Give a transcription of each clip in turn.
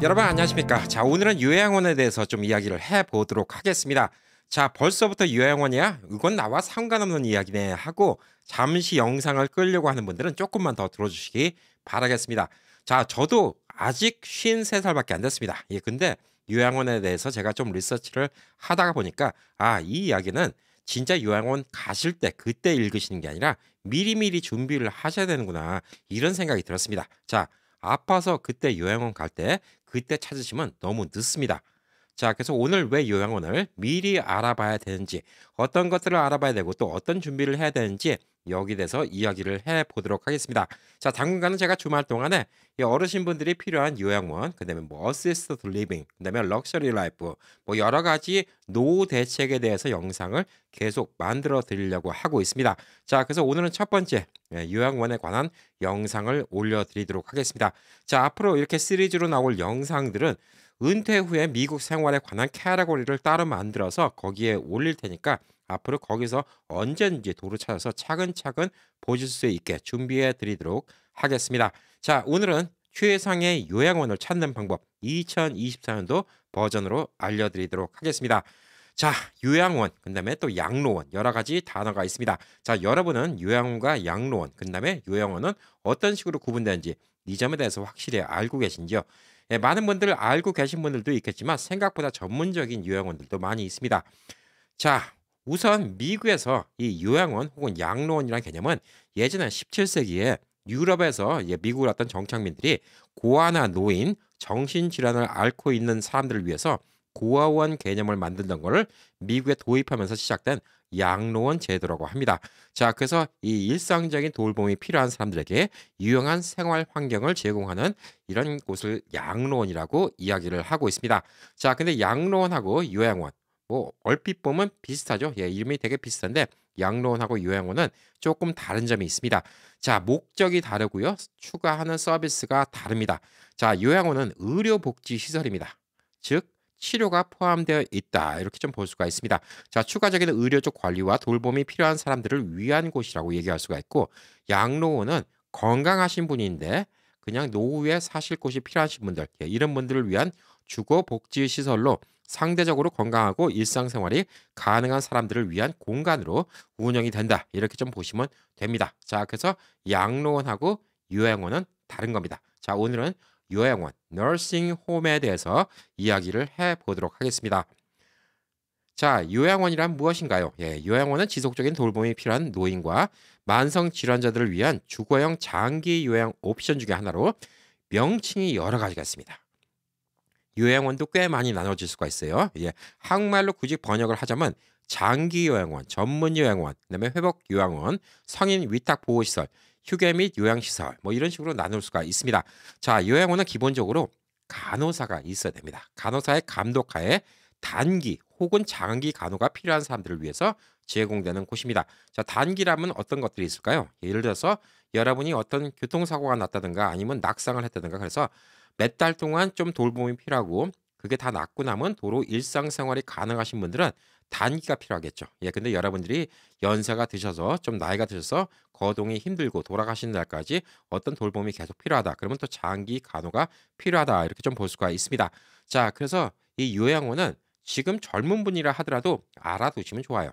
여러분 안녕하십니까? 자, 오늘은 요양원에 대해서 좀 이야기를 해 보도록 하겠습니다. 자, 벌써부터 요양원이야? 이건 나와 상관없는 이야기네 하고 잠시 영상을 끌려고 하는 분들은 조금만 더 들어주시기 바라겠습니다. 자, 저도 아직 53살밖에 안 됐습니다. 예, 근데 요양원에 대해서 제가 좀 리서치를 하다가 보니까 이 이야기는 진짜 요양원 가실 때 그때 읽으시는 게 아니라 미리미리 준비를 하셔야 되는구나. 이런 생각이 들었습니다. 자, 아파서 그때 요양원 갈 때 그때 찾으시면 너무 늦습니다. 자, 그래서 오늘 왜 요양원을 미리 알아봐야 되는지, 어떤 것들을 알아봐야 되고 또 어떤 준비를 해야 되는지 여기 대해서 이야기를 해 보도록 하겠습니다. 자, 당분간은 제가 주말 동안에 이 어르신분들이 필요한 요양원, 그다음에 뭐 어시스티드 리빙, 그다음에 럭셔리 라이프, 뭐 여러 가지 노후 대책에 대해서 영상을 계속 만들어 드리려고 하고 있습니다. 자, 그래서 오늘은 첫 번째 요양원에 관한 영상을 올려드리도록 하겠습니다. 자, 앞으로 이렇게 시리즈로 나올 영상들은 은퇴 후에 미국 생활에 관한 캐러고리를 따로 만들어서 거기에 올릴 테니까 앞으로 거기서 언제든지 도로 찾아서 차근차근 보실 수 있게 준비해 드리도록 하겠습니다. 자, 오늘은 최상의 요양원을 찾는 방법 2024년도 버전으로 알려드리도록 하겠습니다. 자, 요양원, 그다음에 또 양로원 여러 가지 단어가 있습니다. 자, 여러분은 요양원과 양로원, 그다음에 요양원은 어떤 식으로 구분되는지 이 점에 대해서 확실히 알고 계신지요? 예, 많은 분들 알고 계신 분들도 있겠지만 생각보다 전문적인 요양원들도 많이 있습니다. 자, 우선 미국에서 이 요양원 혹은 양로원이라는 개념은 예전에 17세기에 유럽에서 미국을 왔던 정착민들이 고아나 노인, 정신질환을 앓고 있는 사람들을 위해서 고아원 개념을 만든던 거를 미국에 도입하면서 시작된 양로원 제도라고 합니다. 자, 그래서 이 일상적인 돌봄이 필요한 사람들에게 유용한 생활 환경을 제공하는 이런 곳을 양로원이라고 이야기를 하고 있습니다. 자, 근데 양로원하고 요양원 뭐 얼핏 보면 비슷하죠. 예, 이름이 되게 비슷한데 양로원하고 요양원은 조금 다른 점이 있습니다. 자, 목적이 다르고요. 추가하는 서비스가 다릅니다. 자, 요양원은 의료복지 시설입니다. 즉 치료가 포함되어 있다. 이렇게 좀 볼 수가 있습니다. 자, 추가적인 의료적 관리와 돌봄이 필요한 사람들을 위한 곳이라고 얘기할 수가 있고 양로원은 건강하신 분인데 그냥 노후에 사실 곳이 필요하신 분들, 이런 분들을 위한 주거 복지 시설로 상대적으로 건강하고 일상생활이 가능한 사람들을 위한 공간으로 운영이 된다. 이렇게 좀 보시면 됩니다. 자, 그래서 양로원하고 요양원은 다른 겁니다. 자, 오늘은 요양원, 너싱 홈에 대해서 이야기를 해 보도록 하겠습니다. 자, 요양원이란 무엇인가요? 예, 요양원은 지속적인 돌봄이 필요한 노인과 만성 질환자들을 위한 주거형 장기 요양 옵션 중에 하나로 명칭이 여러 가지가 있습니다. 요양원도 꽤 많이 나눠질 수가 있어요. 예, 한국말로 굳이 번역을 하자면 장기 요양원, 전문 요양원, 그다음에 회복 요양원, 성인 위탁 보호 시설, 휴게 및 요양 시설 뭐 이런 식으로 나눌 수가 있습니다. 자, 요양원은 기본적으로 간호사가 있어야 됩니다. 간호사의 감독하에 단기 혹은 장기 간호가 필요한 사람들을 위해서 제공되는 곳입니다. 자, 단기라면 어떤 것들이 있을까요? 예를 들어서 여러분이 어떤 교통사고가 났다든가 아니면 낙상을 했다든가 그래서 몇 달 동안 좀 돌봄이 필요하고 그게 다 낫고 나면 도로 일상생활이 가능하신 분들은 단기가 필요하겠죠. 예, 근데 여러분들이 연세가 드셔서 좀 나이가 드셔서 거동이 힘들고 돌아가시는 날까지 어떤 돌봄이 계속 필요하다. 그러면 또 장기 간호가 필요하다. 이렇게 좀 볼 수가 있습니다. 자, 그래서 이 요양원은 지금 젊은 분이라 하더라도 알아두시면 좋아요.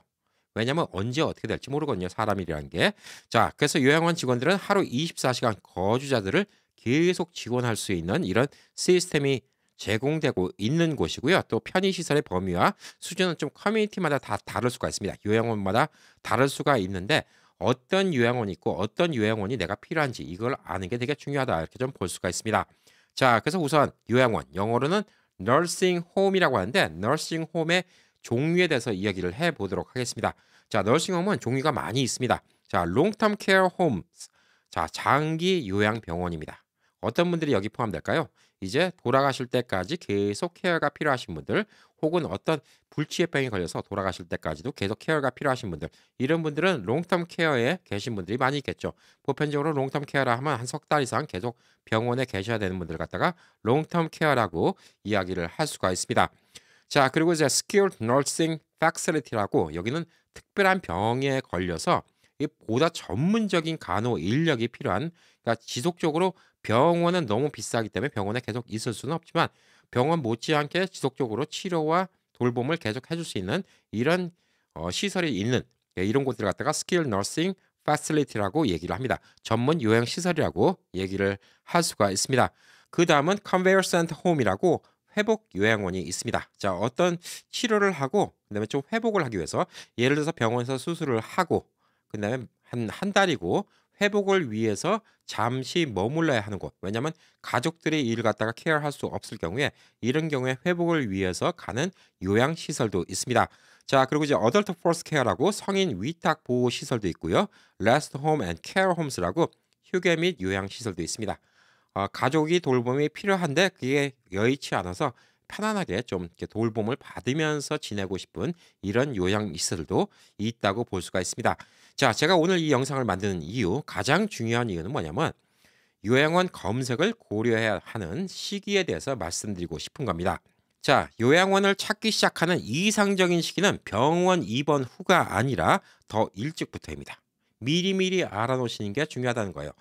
왜냐면 언제 어떻게 될지 모르거든요. 사람이라는 게. 자, 그래서 요양원 직원들은 하루 24시간 거주자들을 계속 지원할 수 있는 이런 시스템이 제공되고 있는 곳이고요. 또 편의시설의 범위와 수준은 좀 커뮤니티마다 다 다를 수가 있습니다. 요양원마다 다를 수가 있는데 어떤 요양원이 있고 어떤 요양원이 내가 필요한지 이걸 아는 게 되게 중요하다. 이렇게 좀 볼 수가 있습니다. 자, 그래서 우선 요양원, 영어로는 nursing home이라고 하는데 nursing home의 종류에 대해서 이야기를 해 보도록 하겠습니다. 자, nursing home은 종류가 많이 있습니다. 자, long term care homes. 자, 장기 요양 병원입니다. 어떤 분들이 여기 포함될까요? 이제 돌아가실 때까지 계속 케어가 필요하신 분들, 혹은 어떤 불치병에 걸려서 돌아가실 때까지도 계속 케어가 필요하신 분들, 이런 분들은 롱텀 케어에 계신 분들이 많이 있겠죠. 보편적으로 롱텀 케어라 하면 한 석 달 이상 계속 병원에 계셔야 되는 분들 갖다가 롱텀 케어라고 이야기를 할 수가 있습니다. 자, 그리고 이제 skilled nursing facility라고 여기는 특별한 병에 걸려서 이 보다 전문적인 간호 인력이 필요한, 그러니까 지속적으로 병원은 너무 비싸기 때문에 병원에 계속 있을 수는 없지만 병원 못지않게 지속적으로 치료와 돌봄을 계속 해줄 수 있는 이런 시설이 있는, 예, 이런 곳들을 갖다가 스킬 너싱 파실리티라고 얘기를 합니다. 전문 요양 시설이라고 얘기를 할 수가 있습니다. 그다음은 컨베이어센트 홈이라고 회복 요양원이 있습니다. 자, 어떤 치료를 하고 그다음에 좀 회복을 하기 위해서, 예를 들어서 병원에서 수술을 하고 그다음에 한 달이고 회복을 위해서 잠시 머물러야 하는 곳. 왜냐하면 가족들이 이를 갖다가 케어할 수 없을 경우에 이런 경우에 회복을 위해서 가는 요양 시설도 있습니다. 자, 그리고 이제 어덜트 포스 케어라고 성인 위탁 보호 시설도 있고요. 레스트 홈 앤 케어 홈스라고 휴게 및 요양 시설도 있습니다. 가족이 돌봄이 필요한데 그게 여의치 않아서 편안하게 좀 이렇게 돌봄을 받으면서 지내고 싶은 이런 요양 시설도 있다고 볼 수가 있습니다. 자, 제가 오늘 이 영상을 만드는 이유, 가장 중요한 이유는 뭐냐면 요양원 검색을 고려해야 하는 시기에 대해서 말씀드리고 싶은 겁니다. 자, 요양원을 찾기 시작하는 이상적인 시기는 병원 입원 후가 아니라 더 일찍부터입니다. 미리미리 알아놓으시는 게 중요하다는 거예요.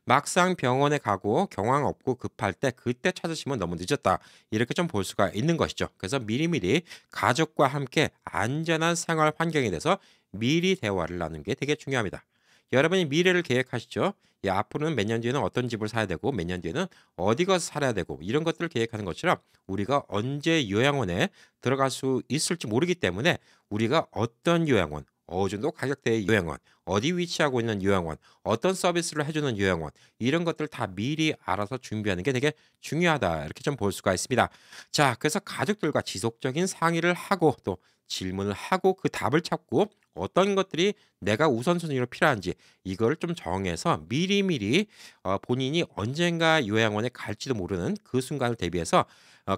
막상 병원에 가고 경황 없고 급할 때 그때 찾으시면 너무 늦었다, 이렇게 좀 볼 수가 있는 것이죠. 그래서 미리미리 가족과 함께 안전한 생활 환경에 대해서 미리 대화를 나누는 게 되게 중요합니다. 여러분이 미래를 계획하시죠. 예, 앞으로는 몇 년 뒤에는 어떤 집을 사야 되고 몇 년 뒤에는 어디 가서 살아야 되고 이런 것들을 계획하는 것처럼 우리가 언제 요양원에 들어갈 수 있을지 모르기 때문에 우리가 어떤 요양원, 어느 정도 가격대의 요양원, 어디 위치하고 있는 요양원, 어떤 서비스를 해주는 요양원, 이런 것들 다 미리 알아서 준비하는 게 되게 중요하다, 이렇게 좀 볼 수가 있습니다. 자, 그래서 가족들과 지속적인 상의를 하고 또 질문을 하고 그 답을 찾고 어떤 것들이 내가 우선순위로 필요한지 이걸 좀 정해서 미리미리 본인이 언젠가 요양원에 갈지도 모르는 그 순간을 대비해서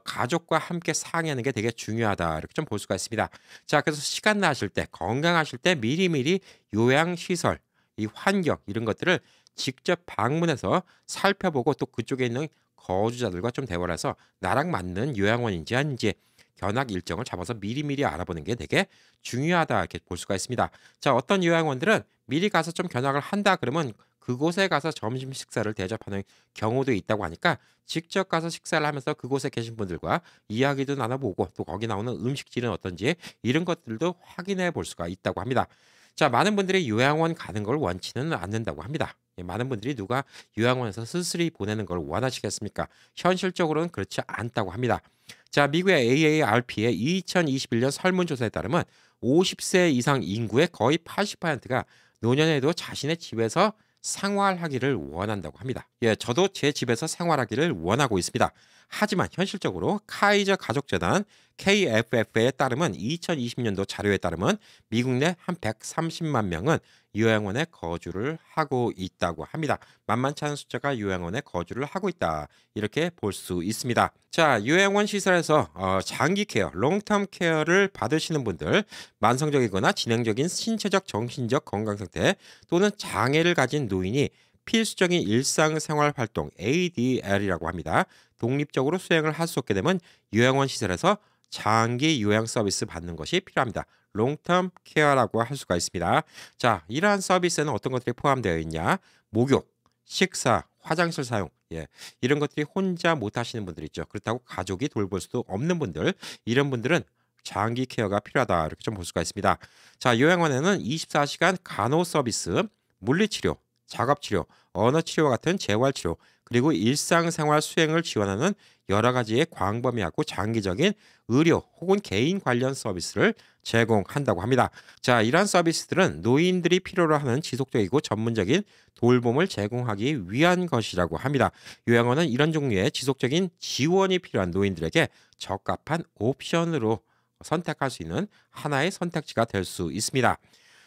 가족과 함께 상의하는 게 되게 중요하다, 이렇게 좀 볼 수가 있습니다. 자, 그래서 시간 나실 때, 건강하실 때 미리미리 요양시설, 이 환경 이런 것들을 직접 방문해서 살펴보고 또 그쪽에 있는 거주자들과 좀 대화를 해서 나랑 맞는 요양원인지 아닌지 견학 일정을 잡아서 미리미리 알아보는 게 되게 중요하다, 이렇게 볼 수가 있습니다. 자, 어떤 요양원들은 미리 가서 좀 견학을 한다 그러면 그곳에 가서 점심 식사를 대접하는 경우도 있다고 하니까 직접 가서 식사를 하면서 그곳에 계신 분들과 이야기도 나눠보고 또 거기 나오는 음식질은 어떤지 이런 것들도 확인해 볼 수가 있다고 합니다. 자, 많은 분들이 요양원 가는 걸 원치는 않는다고 합니다. 예, 많은 분들이 누가 요양원에서 쓸쓸히 보내는 걸 원하시겠습니까? 현실적으로는 그렇지 않다고 합니다. 자, 미국의 AARP의 2021년 설문조사에 따르면 50세 이상 인구의 거의 80%가 노년에도 자신의 집에서 생활하기를 원한다고 합니다. 예, 저도 제 집에서 생활하기를 원하고 있습니다. 하지만 현실적으로 카이저 가족재단 KFF에 따르면 2020년도 자료에 따르면 미국 내 한 130만 명은 요양원에 거주를 하고 있다고 합니다. 만만치 않은 숫자가 요양원에 거주를 하고 있다, 이렇게 볼 수 있습니다. 자, 요양원 시설에서 장기 케어, 롱텀 케어를 받으시는 분들, 만성적이거나 진행적인 신체적, 정신적 건강 상태 또는 장애를 가진 노인이 필수적인 일상생활 활동 ADL이라고 합니다. 독립적으로 수행을 할 수 없게 되면 요양원 시설에서 장기 요양 서비스 받는 것이 필요합니다. 롱텀 케어라고 할 수가 있습니다. 자, 이러한 서비스에는 어떤 것들이 포함되어 있냐? 목욕, 식사, 화장실 사용, 예, 이런 것들이 혼자 못 하시는 분들 있죠. 그렇다고 가족이 돌볼 수도 없는 분들, 이런 분들은 장기 케어가 필요하다, 이렇게 좀 볼 수가 있습니다. 자, 요양원에는 24시간 간호 서비스, 물리치료, 작업치료, 언어치료와 같은 재활치료, 그리고 일상생활 수행을 지원하는 여러 가지의 광범위하고 장기적인 의료 혹은 개인 관련 서비스를 제공한다고 합니다. 자, 이러한 서비스들은 노인들이 필요로 하는 지속적이고 전문적인 돌봄을 제공하기 위한 것이라고 합니다. 요양원은 이런 종류의 지속적인 지원이 필요한 노인들에게 적합한 옵션으로 선택할 수 있는 하나의 선택지가 될 수 있습니다.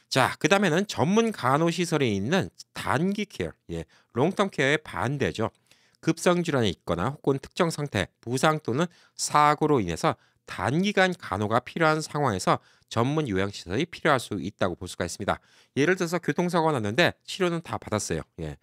자, 그다음에는 전문 간호 시설에 있는 단기 케어, 예, 롱텀 케어의 반대죠. 급성 질환이 있거나 혹은 특정 상태, 부상 또는 사고로 인해서 단기간 간호가 필요한 상황에서 전문 요양 시설이 필요할 수 있다고 볼 수가 있습니다. 예를 들어서 교통사고가 났는데 치료는 다 받았어요. 예.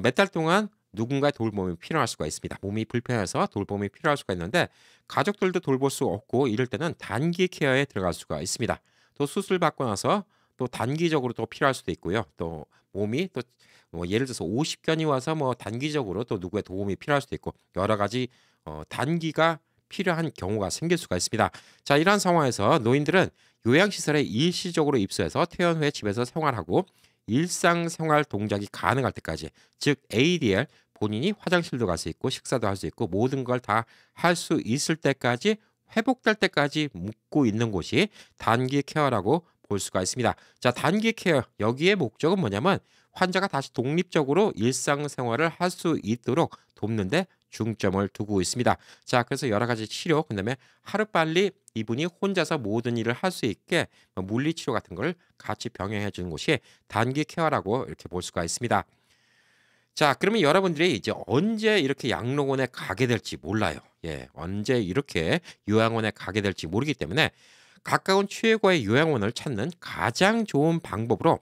몇 달 동안 누군가의 돌봄이 필요할 수가 있습니다. 몸이 불편해서 돌봄이 필요할 수가 있는데 가족들도 돌볼 수 없고 이럴 때는 단기 케어에 들어갈 수가 있습니다. 또 수술 받고 나서 또 단기적으로 또 필요할 수도 있고요. 또 몸이 또 뭐 예를 들어서 오십견이 와서 뭐 단기적으로 또 누구의 도움이 필요할 수도 있고 여러 가지 단기가 필요한 경우가 생길 수가 있습니다. 자, 이러한 상황에서 노인들은 요양시설에 일시적으로 입소해서 퇴원 후에 집에서 생활하고 일상생활 동작이 가능할 때까지, 즉 ADL, 본인이 화장실도 갈 수 있고 식사도 할 수 있고 모든 걸 다 할 수 있을 때까지, 회복될 때까지 묵고 있는 곳이 단기 케어라고 볼 수가 있습니다. 자, 단기 케어 여기에 목적은 뭐냐면 환자가 다시 독립적으로 일상생활을 할 수 있도록 돕는데 중점을 두고 있습니다. 자, 그래서 여러 가지 치료, 그다음에 하루빨리 이분이 혼자서 모든 일을 할 수 있게 물리치료 같은 걸 같이 병행해 주는 곳이 단기 케어라고 이렇게 볼 수가 있습니다. 자, 그러면 여러분들이 이제 언제 이렇게 양로원에 가게 될지 몰라요. 예, 언제 이렇게 요양원에 가게 될지 모르기 때문에 가까운 최고의 요양원을 찾는 가장 좋은 방법으로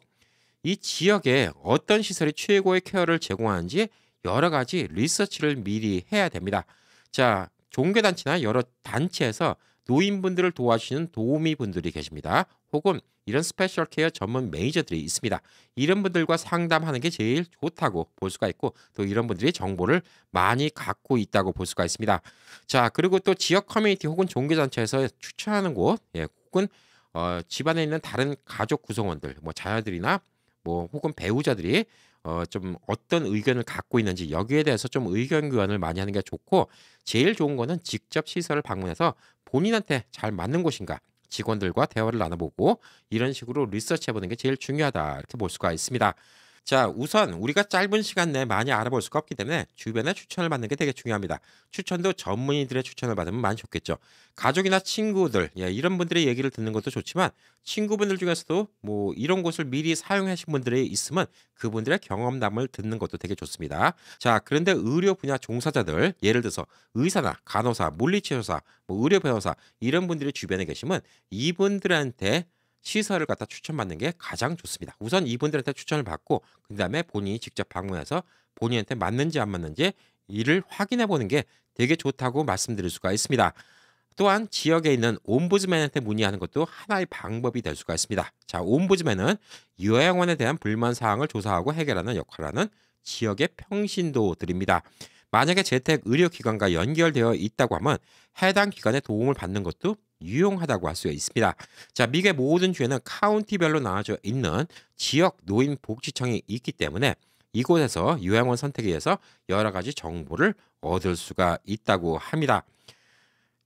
이 지역에 어떤 시설이 최고의 케어를 제공하는지 여러 가지 리서치를 미리 해야 됩니다. 자, 종교단체나 여러 단체에서 노인분들을 도와주시는 도우미 분들이 계십니다. 혹은 이런 스페셜 케어 전문 매니저들이 있습니다. 이런 분들과 상담하는 게 제일 좋다고 볼 수가 있고, 또 이런 분들이 정보를 많이 갖고 있다고 볼 수가 있습니다. 자, 그리고 또 지역 커뮤니티 혹은 종교단체에서 추천하는 곳, 예, 혹은 집안에 있는 다른 가족 구성원들, 뭐 자녀들이나 뭐 혹은 배우자들이 좀 어떤 의견을 갖고 있는지 여기에 대해서 좀 의견 교환을 많이 하는 게 좋고, 제일 좋은 거는 직접 시설을 방문해서 본인한테 잘 맞는 곳인가 직원들과 대화를 나눠보고 이런 식으로 리서치 해보는 게 제일 중요하다, 이렇게 볼 수가 있습니다. 자, 우선 우리가 짧은 시간 내에 많이 알아볼 수가 없기 때문에 주변에 추천을 받는 게 되게 중요합니다. 추천도 전문의들의 추천을 받으면 많이 좋겠죠. 가족이나 친구들, 예, 이런 분들의 얘기를 듣는 것도 좋지만 친구분들 중에서도 뭐 이런 곳을 미리 사용하신 분들이 있으면 그분들의 경험담을 듣는 것도 되게 좋습니다. 자, 그런데 의료 분야 종사자들, 예를 들어서 의사나 간호사, 물리치료사, 뭐 의료 변호사, 이런 분들이 주변에 계시면 이분들한테 시설을 갖다 추천받는 게 가장 좋습니다. 우선 이분들한테 추천을 받고 그다음에 본인이 직접 방문해서 본인한테 맞는지 안 맞는지 이를 확인해 보는 게 되게 좋다고 말씀드릴 수가 있습니다. 또한 지역에 있는 옴부즈맨한테 문의하는 것도 하나의 방법이 될 수가 있습니다. 자, 옴부즈맨은 요양원에 대한 불만 사항을 조사하고 해결하는 역할을 하는 지역의 평신도들입니다. 만약에 재택 의료기관과 연결되어 있다고 하면 해당 기관의 도움을 받는 것도 유용하다고 할 수 있습니다. 자, 미국의 모든 주에는 카운티별로 나눠져 있는 지역 노인 복지청이 있기 때문에 이곳에서 요양원 선택에 의해서 여러 가지 정보를 얻을 수가 있다고 합니다.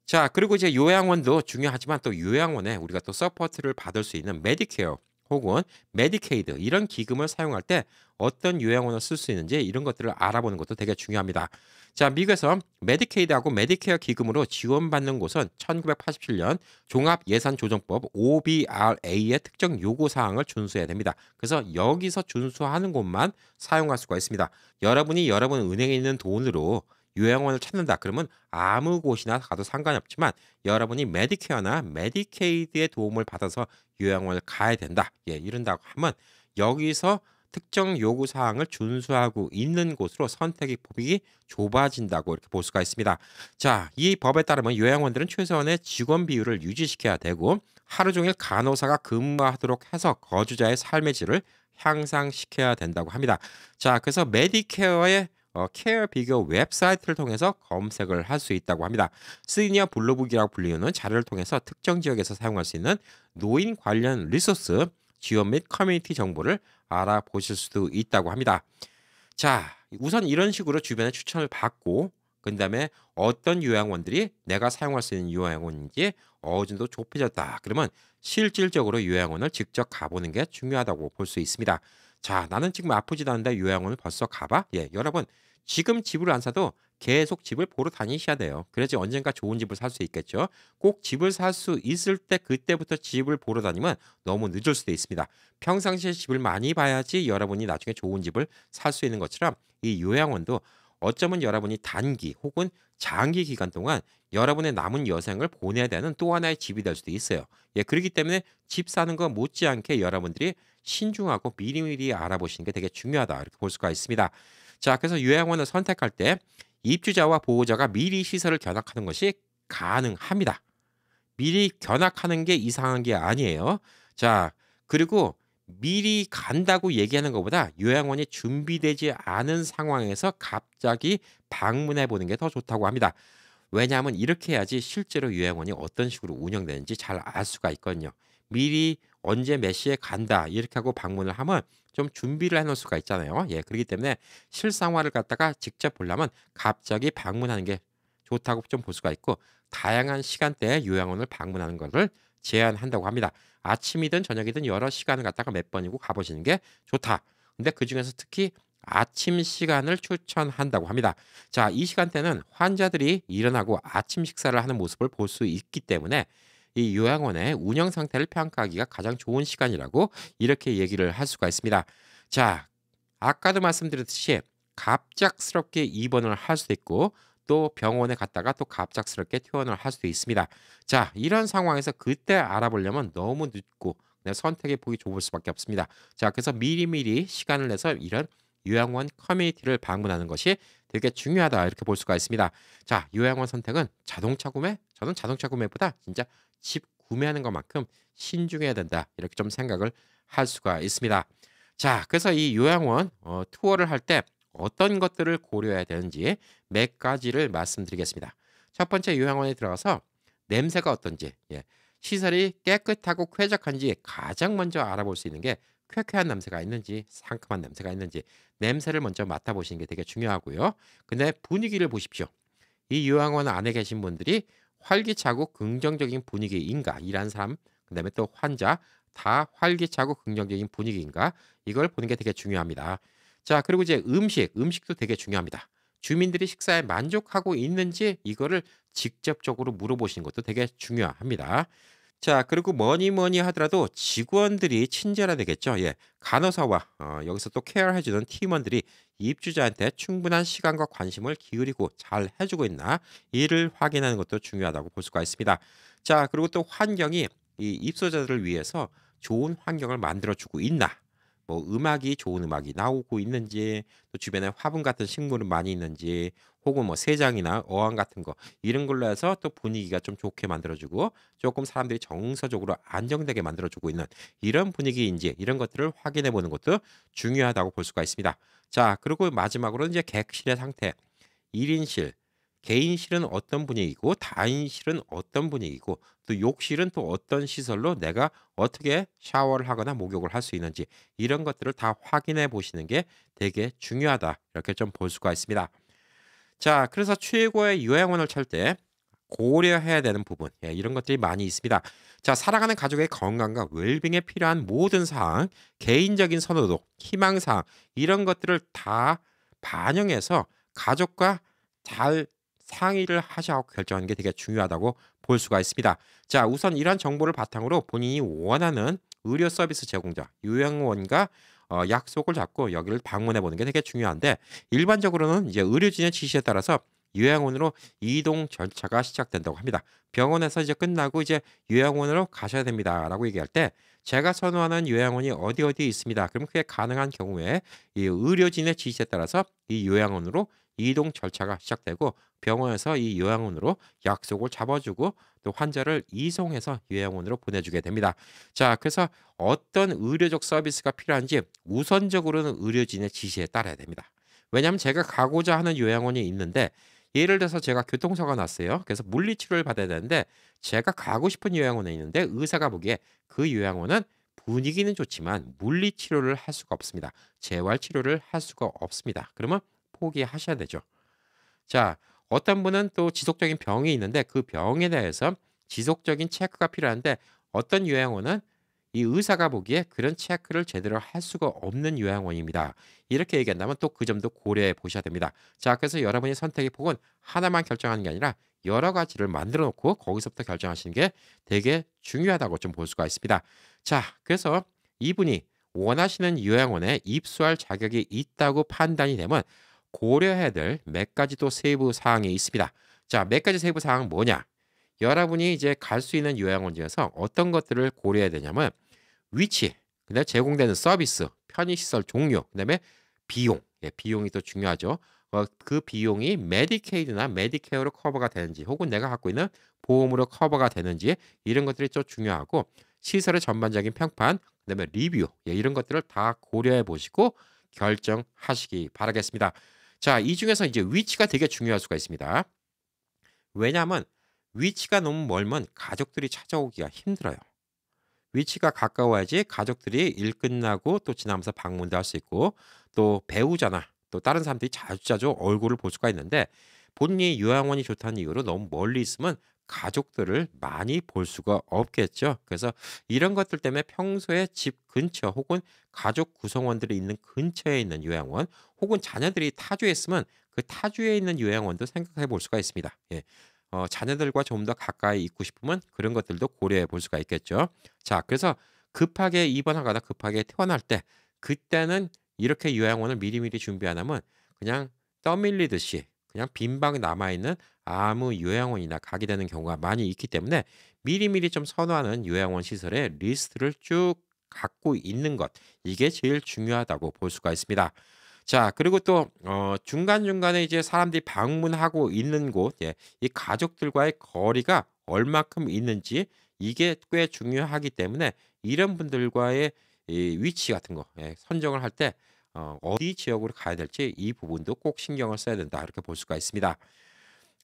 자, 그리고 이제 요양원도 중요하지만 또 요양원에 우리가 또 서포트를 받을 수 있는 메디케어 혹은 메디케이드, 이런 기금을 사용할 때 어떤 요양원을 쓸 수 있는지 이런 것들을 알아보는 것도 되게 중요합니다. 자, 미국에서 메디케이드하고 메디케어 기금으로 지원받는 곳은 1987년 종합예산조정법 OBRA의 특정 요구사항을 준수해야 됩니다. 그래서 여기서 준수하는 곳만 사용할 수가 있습니다. 여러분이 여러분 은행에 있는 돈으로 요양원을 찾는다 그러면 아무 곳이나 가도 상관이 없지만 여러분이 메디케어나 메디케이드의 도움을 받아서 요양원을 가야 된다, 예, 이런다고 하면 여기서 특정 요구 사항을 준수하고 있는 곳으로 선택의 폭이 좁아진다고 이렇게 볼 수가 있습니다. 자, 이 법에 따르면 요양원들은 최소한의 직원 비율을 유지시켜야 되고 하루 종일 간호사가 근무하도록 해서 거주자의 삶의 질을 향상시켜야 된다고 합니다. 자, 그래서 메디케어의 케어 비교 웹사이트를 통해서 검색을 할 수 있다고 합니다. 시니어 블루북이라고 불리는 자료를 통해서 특정 지역에서 사용할 수 있는 노인 관련 리소스, 지원 및 커뮤니티 정보를 알아보실 수도 있다고 합니다. 자, 우선 이런 식으로 주변에 추천을 받고 그다음에 어떤 요양원들이 내가 사용할 수 있는 요양원인지 어느 정도 좁혀졌다, 그러면 실질적으로 요양원을 직접 가보는 게 중요하다고 볼 수 있습니다. 자, 나는 지금 아프지도 않은데 요양원을 벌써 가봐? 예, 여러분, 지금 집을 안 사도 계속 집을 보러 다니셔야 돼요. 그래야지 언젠가 좋은 집을 살 수 있겠죠. 꼭 집을 살 수 있을 때 그때부터 집을 보러 다니면 너무 늦을 수도 있습니다. 평상시에 집을 많이 봐야지 여러분이 나중에 좋은 집을 살 수 있는 것처럼 이 요양원도 어쩌면 여러분이 단기 혹은 장기 기간 동안 여러분의 남은 여생을 보내야 되는 또 하나의 집이 될 수도 있어요. 예, 그렇기 때문에 집 사는 거 못지않게 여러분들이 신중하고 미리미리 알아보시는 게 되게 중요하다, 이렇게 볼 수가 있습니다. 자, 그래서 요양원을 선택할 때 입주자와 보호자가 미리 시설을 견학하는 것이 가능합니다. 미리 견학하는 게 이상한 게 아니에요. 자, 그리고 미리 간다고 얘기하는 것보다 요양원이 준비되지 않은 상황에서 갑자기 방문해 보는 게 더 좋다고 합니다. 왜냐하면 이렇게 해야지 실제로 요양원이 어떤 식으로 운영되는지 잘 알 수가 있거든요. 미리 언제 몇 시에 간다 이렇게 하고 방문을 하면 좀 준비를 해 놓을 수가 있잖아요. 예. 그렇기 때문에 실상화를 갖다가 직접 보려면 갑자기 방문하는 게 좋다고 좀 볼 수가 있고 다양한 시간대에 요양원을 방문하는 것을 제한한다고 합니다. 아침이든 저녁이든 여러 시간을 갖다가 몇 번이고 가 보시는 게 좋다. 근데 그중에서 특히 아침 시간을 추천한다고 합니다. 자, 이 시간대는 환자들이 일어나고 아침 식사를 하는 모습을 볼 수 있기 때문에 이 요양원의 운영 상태를 평가하기가 가장 좋은 시간이라고 이렇게 얘기를 할 수가 있습니다. 자, 아까도 말씀드렸듯이 갑작스럽게 입원을 할 수도 있고 또 병원에 갔다가 또 갑작스럽게 퇴원을 할 수도 있습니다. 자, 이런 상황에서 그때 알아보려면 너무 늦고 내 선택의 폭이 좁을 수밖에 없습니다. 자, 그래서 미리미리 시간을 내서 이런 요양원 커뮤니티를 방문하는 것이 되게 중요하다 이렇게 볼 수가 있습니다. 자, 요양원 선택은 자동차 구매? 저는 자동차 구매보다 진짜 집 구매하는 것만큼 신중해야 된다 이렇게 좀 생각을 할 수가 있습니다. 자, 그래서 이 요양원 투어를 할 때 어떤 것들을 고려해야 되는지 몇 가지를 말씀드리겠습니다. 첫 번째 요양원에 들어가서 냄새가 어떤지, 예, 시설이 깨끗하고 쾌적한지 가장 먼저 알아볼 수 있는 게 쾌쾌한 냄새가 있는지 상큼한 냄새가 있는지 냄새를 먼저 맡아보시는 게 되게 중요하고요. 근데 분위기를 보십시오. 이 요양원 안에 계신 분들이 활기차고 긍정적인 분위기인가, 일하는 사람, 그다음에 또 환자 다 활기차고 긍정적인 분위기인가 이걸 보는 게 되게 중요합니다. 자, 그리고 이제 음식도 되게 중요합니다. 주민들이 식사에 만족하고 있는지 이거를 직접적으로 물어보시는 것도 되게 중요합니다. 자, 그리고 뭐니 뭐니 하더라도 직원들이 친절해야 되겠죠. 예. 간호사와 여기서 또 케어해 주는 팀원들이 입주자한테 충분한 시간과 관심을 기울이고 잘 해 주고 있나 이를 확인하는 것도 중요하다고 볼 수가 있습니다. 자, 그리고 또 환경이 이 입소자들을 위해서 좋은 환경을 만들어 주고 있나? 뭐 음악이 좋은 음악이 나오고 있는지 또 주변에 화분 같은 식물은 많이 있는지 혹은 뭐 새장이나 어항 같은 거 이런 걸로 해서 또 분위기가 좀 좋게 만들어주고 조금 사람들이 정서적으로 안정되게 만들어주고 있는 이런 분위기인지 이런 것들을 확인해 보는 것도 중요하다고 볼 수가 있습니다. 자, 그리고 마지막으로 이제 객실의 상태, 1인실, 개인실은 어떤 분위기고 다인실은 어떤 분위기고 또 욕실은 또 어떤 시설로 내가 어떻게 샤워를 하거나 목욕을 할 수 있는지 이런 것들을 다 확인해 보시는 게 되게 중요하다. 이렇게 좀 볼 수가 있습니다. 자, 그래서 최고의 요양원을 찾을 때 고려해야 되는 부분, 예, 이런 것들이 많이 있습니다. 자, 살아가는 가족의 건강과 웰빙에 필요한 모든 사항, 개인적인 선호도, 희망 사항 이런 것들을 다 반영해서 가족과 잘 상의를 하셔서 결정하는 게 되게 중요하다고 볼 수가 있습니다. 자, 우선 이런 정보를 바탕으로 본인이 원하는 의료 서비스 제공자, 요양원과 약속을 잡고 여기를 방문해 보는 게 되게 중요한데 일반적으로는 이제 의료진의 지시에 따라서 요양원으로 이동 절차가 시작된다고 합니다. 병원에서 이제 끝나고 이제 요양원으로 가셔야 됩니다라고 얘기할 때 제가 선호하는 요양원이 어디 어디 있습니다. 그럼 그게 가능한 경우에 이 의료진의 지시에 따라서 이 요양원으로 이동 절차가 시작되고 병원에서 이 요양원으로 약속을 잡아주고 또 환자를 이송해서 요양원으로 보내주게 됩니다. 자, 그래서 어떤 의료적 서비스가 필요한지 우선적으로는 의료진의 지시에 따라야 됩니다. 왜냐하면 제가 가고자 하는 요양원이 있는데 예를 들어서 제가 교통사고가 났어요. 그래서 물리치료를 받아야 되는데 제가 가고 싶은 요양원에 있는데 의사가 보기에 그 요양원은 분위기는 좋지만 물리치료를 할 수가 없습니다. 재활치료를 할 수가 없습니다. 그러면 포기하셔야 되죠. 자, 어떤 분은 또 지속적인 병이 있는데 그 병에 대해서 지속적인 체크가 필요한데 어떤 요양원은 이 의사가 보기에 그런 체크를 제대로 할 수가 없는 요양원입니다. 이렇게 얘기한다면 또 그 점도 고려해 보셔야 됩니다. 자, 그래서 여러분이 선택의 폭은 하나만 결정하는 게 아니라 여러 가지를 만들어 놓고 거기서부터 결정하시는 게 되게 중요하다고 좀 볼 수가 있습니다. 자, 그래서 이분이 원하시는 요양원에 입소할 자격이 있다고 판단이 되면 고려해야 될 몇 가지 또 세부 사항이 있습니다. 자, 몇 가지 세부 사항은 뭐냐? 여러분이 이제 갈 수 있는 요양원 중에서 어떤 것들을 고려해야 되냐면 위치, 그다음에 제공되는 서비스, 편의시설 종류, 그다음에 비용, 예, 비용이 또 중요하죠. 그 비용이 메디케이드나 메디케어로 커버가 되는지 혹은 내가 갖고 있는 보험으로 커버가 되는지 이런 것들이 좀 중요하고 시설의 전반적인 평판, 그다음에 리뷰 예 이런 것들을 다 고려해 보시고 결정하시기 바라겠습니다. 자 이 중에서 이제 위치가 되게 중요할 수가 있습니다. 왜냐하면 위치가 너무 멀면 가족들이 찾아오기가 힘들어요. 위치가 가까워야지 가족들이 일 끝나고 또 지나면서 방문도 할 수 있고 또 배우자나 또 다른 사람들이 자주자주 얼굴을 볼 수가 있는데 본인이 요양원이 좋다는 이유로 너무 멀리 있으면 가족들을 많이 볼 수가 없겠죠. 그래서 이런 것들 때문에 평소에 집 근처 혹은 가족 구성원들이 있는 근처에 있는 요양원 혹은 자녀들이 타주에 있으면 그 타주에 있는 요양원도 생각해 볼 수가 있습니다. 예. 자녀들과 좀 더 가까이 있고 싶으면 그런 것들도 고려해 볼 수가 있겠죠. 자 그래서 급하게 입원하거나 급하게 퇴원할 때 그때는 이렇게 요양원을 미리미리 준비 안 하면 그냥 떠밀리듯이 그냥 빈 방이 남아 있는 아무 요양원이나 가게 되는 경우가 많이 있기 때문에 미리미리 좀 선호하는 요양원 시설의 리스트를 쭉 갖고 있는 것 이게 제일 중요하다고 볼 수가 있습니다. 자 그리고 또 중간중간에 이제 사람들이 방문하고 있는 곳 예 이 가족들과의 거리가 얼마큼 있는지 이게 꽤 중요하기 때문에 이런 분들과의 이 위치 같은 거 예 선정을 할 때 어디 지역으로 가야 될지 이 부분도 꼭 신경을 써야 된다 이렇게 볼 수가 있습니다.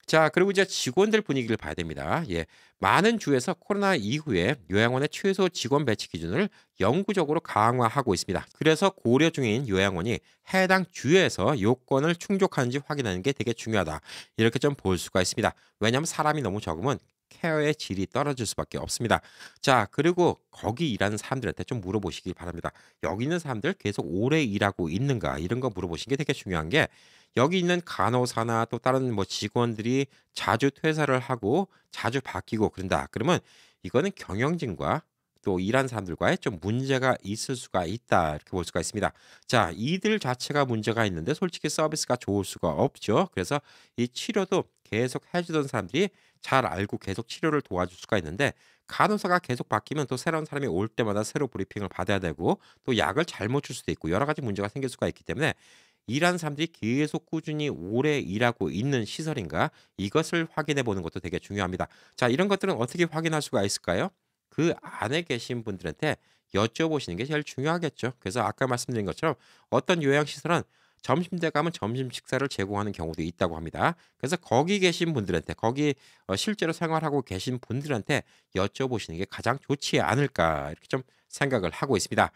자 그리고 이제 직원들 분위기를 봐야 됩니다. 예. 많은 주에서 코로나 이후에 요양원의 최소 직원 배치 기준을 영구적으로 강화하고 있습니다. 그래서 고려 중인 요양원이 해당 주에서 요건을 충족하는지 확인하는 게 되게 중요하다. 이렇게 좀 볼 수가 있습니다. 왜냐하면 사람이 너무 적으면 케어의 질이 떨어질 수밖에 없습니다. 자 그리고 거기 일하는 사람들한테 좀 물어보시기 바랍니다. 여기 있는 사람들 계속 오래 일하고 있는가 이런 거 물어보시는 게 되게 중요한 게 여기 있는 간호사나 또 다른 뭐 직원들이 자주 퇴사를 하고 자주 바뀌고 그런다. 그러면 이거는 경영진과 또 일하는 사람들과의 좀 문제가 있을 수가 있다. 이렇게 볼 수가 있습니다. 자, 이들 자체가 문제가 있는데 솔직히 서비스가 좋을 수가 없죠. 그래서 이 치료도 계속 해주던 사람들이 잘 알고 계속 치료를 도와줄 수가 있는데 간호사가 계속 바뀌면 또 새로운 사람이 올 때마다 새로 브리핑을 받아야 되고 또 약을 잘못 줄 수도 있고 여러 가지 문제가 생길 수가 있기 때문에 일하는 사람들이 계속 꾸준히 오래 일하고 있는 시설인가 이것을 확인해 보는 것도 되게 중요합니다. 자 이런 것들은 어떻게 확인할 수가 있을까요? 그 안에 계신 분들한테 여쭤보시는 게 제일 중요하겠죠. 그래서 아까 말씀드린 것처럼 어떤 요양시설은 점심때 가면 점심 식사를 제공하는 경우도 있다고 합니다. 그래서 거기 계신 분들한테 거기 실제로 생활하고 계신 분들한테 여쭤보시는 게 가장 좋지 않을까 이렇게 좀 생각을 하고 있습니다.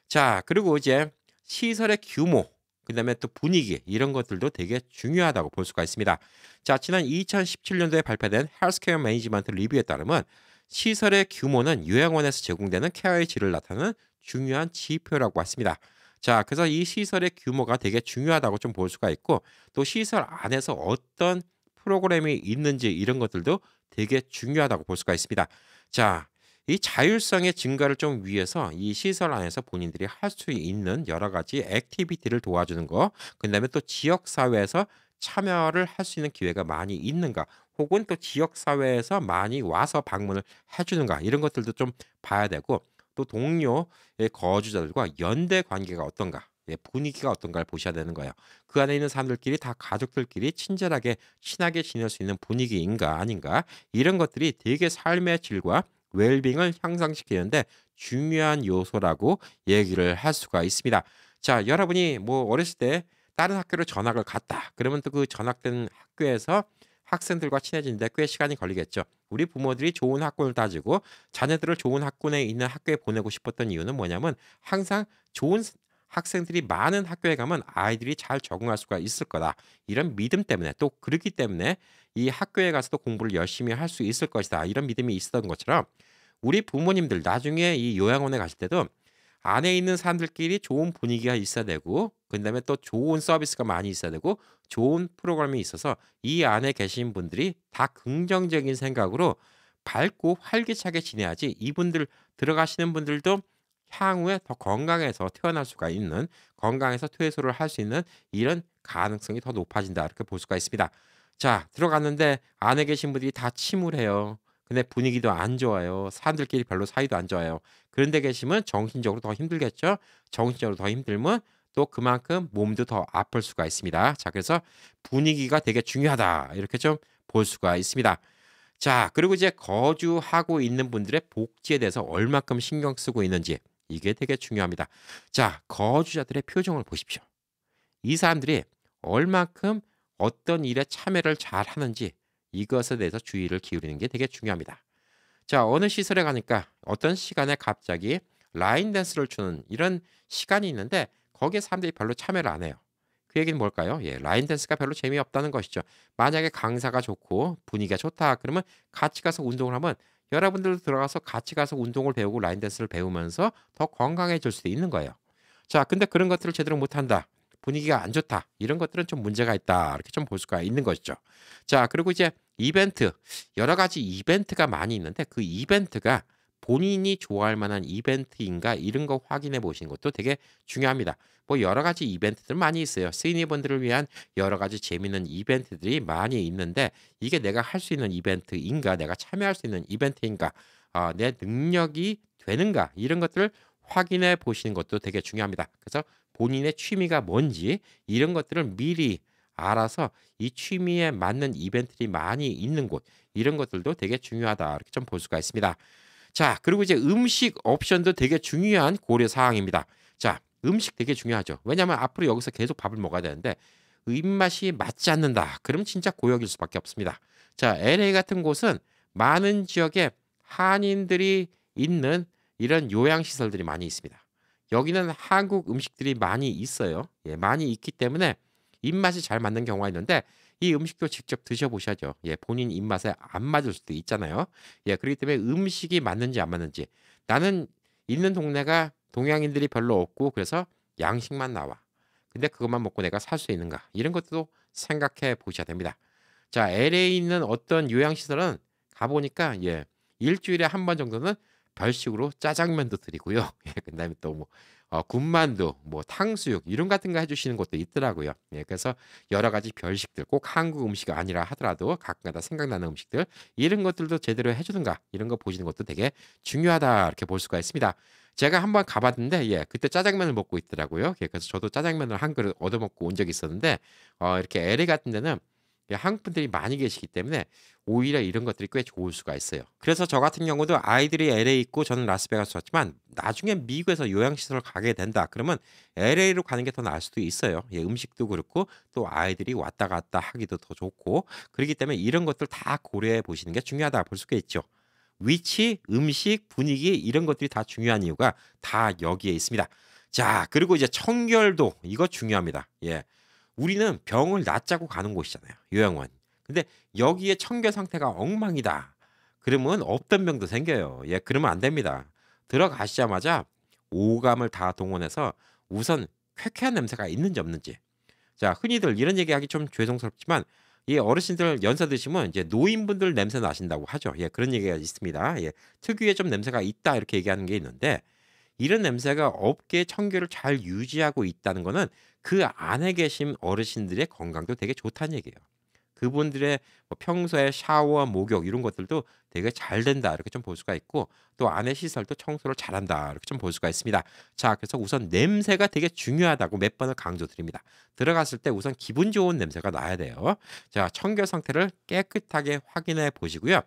자 그리고 이제 시설의 규모 그다음에 또 분위기 이런 것들도 되게 중요하다고 볼 수가 있습니다. 자 지난 2017년도에 발표된 헬스케어 매니지먼트 리뷰에 따르면 시설의 규모는 요양원에서 제공되는 케어의 질을 나타내는 중요한 지표라고 했습니다. 자 그래서 이 시설의 규모가 되게 중요하다고 좀 볼 수가 있고 또 시설 안에서 어떤 프로그램이 있는지 이런 것들도 되게 중요하다고 볼 수가 있습니다. 자 이 자율성의 증가를 좀 위해서 이 시설 안에서 본인들이 할 수 있는 여러 가지 액티비티를 도와주는 거, 그다음에 또 지역 사회에서 참여를 할 수 있는 기회가 많이 있는가, 혹은 또 지역 사회에서 많이 와서 방문을 해주는가 이런 것들도 좀 봐야 되고 또 동료의 거주자들과 연대 관계가 어떤가. 예, 분위기가 어떤가를 보셔야 되는 거예요. 그 안에 있는 사람들끼리 다 가족들끼리 친절하게 친하게 지낼 수 있는 분위기인가 아닌가 이런 것들이 되게 삶의 질과 웰빙을 향상시키는데 중요한 요소라고 얘기를 할 수가 있습니다. 자, 여러분이 뭐 어렸을 때 다른 학교로 전학을 갔다. 그러면 또 그 전학된 학교에서 학생들과 친해지는데 꽤 시간이 걸리겠죠. 우리 부모들이 좋은 학군을 따지고 자녀들을 좋은 학군에 있는 학교에 보내고 싶었던 이유는 뭐냐면 항상 좋은 학생들이 많은 학교에 가면 아이들이 잘 적응할 수가 있을 거다. 이런 믿음 때문에 또 그렇기 때문에 이 학교에 가서도 공부를 열심히 할 수 있을 것이다. 이런 믿음이 있었던 것처럼 우리 부모님들 나중에 이 요양원에 가실 때도 안에 있는 사람들끼리 좋은 분위기가 있어야 되고 그다음에 또 좋은 서비스가 많이 있어야 되고 좋은 프로그램이 있어서 이 안에 계신 분들이 다 긍정적인 생각으로 밝고 활기차게 지내야지 이분들 들어가시는 분들도 향후에 더 건강해서 태어날 수가 있는 건강해서 퇴소를 할 수 있는 이런 가능성이 더 높아진다 이렇게 볼 수가 있습니다. 자 들어갔는데 안에 계신 분들이 다 침울해요. 근데 분위기도 안 좋아요. 사람들끼리 별로 사이도 안 좋아요. 그런 데 계시면 정신적으로 더 힘들겠죠. 정신적으로 더 힘들면 또 그만큼 몸도 더 아플 수가 있습니다. 자 그래서 분위기가 되게 중요하다. 이렇게 좀 볼 수가 있습니다. 자 그리고 이제 거주하고 있는 분들의 복지에 대해서 얼마큼 신경 쓰고 있는지 이게 되게 중요합니다. 자, 거주자들의 표정을 보십시오. 이 사람들이 얼만큼 어떤 일에 참여를 잘 하는지 이것에 대해서 주의를 기울이는 게 되게 중요합니다. 자, 어느 시설에 가니까 어떤 시간에 갑자기 라인 댄스를 추는 이런 시간이 있는데 거기에 사람들이 별로 참여를 안 해요. 그 얘기는 뭘까요? 예, 라인 댄스가 별로 재미없다는 것이죠. 만약에 강사가 좋고 분위기가 좋다 그러면 같이 가서 운동을 하면 여러분들도 들어가서 같이 가서 운동을 배우고 라인 댄스를 배우면서 더 건강해질 수도 있는 거예요. 자, 근데 그런 것들을 제대로 못한다. 분위기가 안 좋다. 이런 것들은 좀 문제가 있다. 이렇게 좀 볼 수가 있는 것이죠. 자, 그리고 이제 이벤트, 여러 가지 이벤트가 많이 있는데 그 이벤트가 본인이 좋아할 만한 이벤트인가 이런 거 확인해 보시는 것도 되게 중요합니다. 뭐 여러 가지 이벤트들 많이 있어요. 시니분들을 위한 여러 가지 재미있는 이벤트들이 많이 있는데 이게 내가 할 수 있는 이벤트인가, 내가 참여할 수 있는 이벤트인가, 내 능력이 되는가 이런 것들을 확인해 보시는 것도 되게 중요합니다. 그래서 본인의 취미가 뭔지 이런 것들을 미리 알아서 이 취미에 맞는 이벤트들이 많이 있는 곳 이런 것들도 되게 중요하다 이렇게 좀 볼 수가 있습니다. 자, 그리고 이제 음식 옵션도 되게 중요한 고려 사항입니다. 자, 음식 되게 중요하죠. 왜냐하면 앞으로 여기서 계속 밥을 먹어야 되는데 입맛이 맞지 않는다. 그러면 진짜 고역일 수밖에 없습니다. 자, LA 같은 곳은 많은 지역에 한인들이 있는 이런 요양시설들이 많이 있습니다. 여기는 한국 음식들이 많이 있어요. 예, 많이 있기 때문에 입맛이 잘 맞는 경우가 있는데 이 음식도 직접 드셔보셔야죠. 예, 본인 입맛에 안 맞을 수도 있잖아요. 예, 그렇기 때문에 음식이 맞는지 안 맞는지 나는 있는 동네가 동양인들이 별로 없고 그래서 양식만 나와. 근데 그것만 먹고 내가 살 수 있는가? 이런 것도 생각해 보셔야 됩니다. 자, LA에 있는 어떤 요양시설은 가보니까 예, 일주일에 한 번 정도는 별식으로 짜장면도 드리고요. 예, 그다음에 또 뭐 군만두, 뭐 탕수육 이런 같은 거 해주시는 것도 있더라고요. 예, 그래서 여러 가지 별식들 꼭 한국 음식이 아니라 하더라도 가끔가다 생각나는 음식들 이런 것들도 제대로 해주는가 이런 거 보시는 것도 되게 중요하다 이렇게 볼 수가 있습니다. 제가 한번 가봤는데 예, 그때 짜장면을 먹고 있더라고요. 예, 그래서 저도 짜장면을 한 그릇 얻어먹고 온 적이 있었는데 이렇게 LA 같은 데는 예, 한국 분들이 많이 계시기 때문에 오히려 이런 것들이 꽤 좋을 수가 있어요. 그래서 저 같은 경우도 아이들이 LA 있고 저는 라스베가스 왔지만 나중에 미국에서 요양시설을 가게 된다. 그러면 LA로 가는 게 더 나을 수도 있어요. 예, 음식도 그렇고 또 아이들이 왔다 갔다 하기도 더 좋고 그렇기 때문에 이런 것들 다 고려해 보시는 게 중요하다 볼 수가 있죠. 위치, 음식, 분위기 이런 것들이 다 중요한 이유가 다 여기에 있습니다. 자, 그리고 이제 청결도 이거 중요합니다. 예. 우리는 병을 낫자고 가는 곳이잖아요, 요양원. 근데 여기에 청결 상태가 엉망이다. 그러면 없던 병도 생겨요. 예, 그러면 안 됩니다. 들어가시자마자 오감을 다 동원해서 우선 쾌쾌한 냄새가 있는지 없는지. 자, 흔히들 이런 얘기하기 좀 죄송스럽지만 이 어르신들 연세 드시면 이제 노인분들 냄새 나신다고 하죠. 예, 그런 얘기가 있습니다. 예, 특유의 좀 냄새가 있다 이렇게 얘기하는 게 있는데 이런 냄새가 업계의 청결을 잘 유지하고 있다는 거는 그 안에 계신 어르신들의 건강도 되게 좋다는 얘기예요. 그분들의 뭐 평소에 샤워, 목욕 이런 것들도 되게 잘 된다 이렇게 좀 볼 수가 있고 또 안에 시설도 청소를 잘한다 이렇게 좀 볼 수가 있습니다. 자, 그래서 우선 냄새가 되게 중요하다고 몇 번을 강조드립니다. 들어갔을 때 우선 기분 좋은 냄새가 나야 돼요. 자, 청결 상태를 깨끗하게 확인해 보시고요.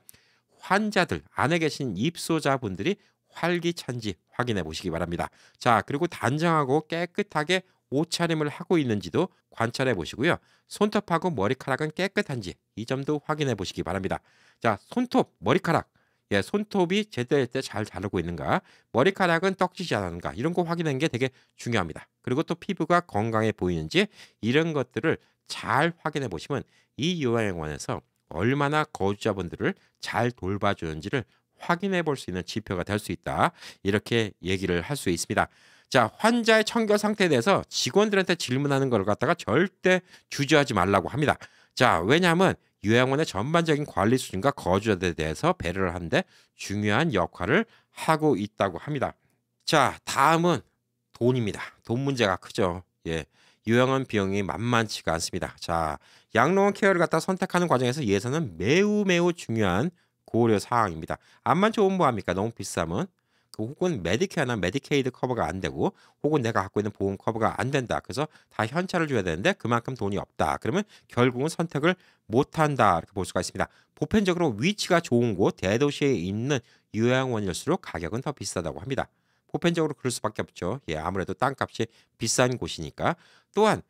환자들 안에 계신 입소자분들이 활기찬지 확인해 보시기 바랍니다. 자, 그리고 단정하고 깨끗하게 옷차림을 하고 있는지도 관찰해 보시고요. 손톱하고 머리카락은 깨끗한지 이 점도 확인해 보시기 바랍니다. 자, 손톱, 머리카락. 예, 손톱이 제때 제때 잘 자르고 있는가, 머리카락은 떡지지 않는가 이런 거 확인하는 게 되게 중요합니다. 그리고 또 피부가 건강해 보이는지 이런 것들을 잘 확인해 보시면 이 요양원에서 얼마나 거주자분들을 잘 돌봐주는지를 확인해 볼 수 있는 지표가 될 수 있다. 이렇게 얘기를 할 수 있습니다. 자, 환자의 청결 상태에 대해서 직원들한테 질문하는 걸 갖다가 절대 주저하지 말라고 합니다. 자, 왜냐하면 요양원의 전반적인 관리 수준과 거주자들에 대해서 배려를 하는데 중요한 역할을 하고 있다고 합니다. 자, 다음은 돈입니다. 돈 문제가 크죠. 예. 요양원 비용이 만만치가 않습니다. 자, 양로원 케어를 갖다 선택하는 과정에서 예산은 매우 매우 중요한 고려 사항입니다. 암만 좋으면 뭐합니까? 너무 비싸면 혹은 메디케어나 메디케이드 커버가 안 되고 혹은 내가 갖고 있는 보험 커버가 안 된다. 그래서 다 현찰을 줘야 되는데 그만큼 돈이 없다. 그러면 결국은 선택을 못한다. 이렇게 볼 수가 있습니다. 보편적으로 위치가 좋은 곳, 대도시에 있는 요양원일수록 가격은 더 비싸다고 합니다. 보편적으로 그럴 수밖에 없죠. 예, 아무래도 땅값이 비싼 곳이니까. 또한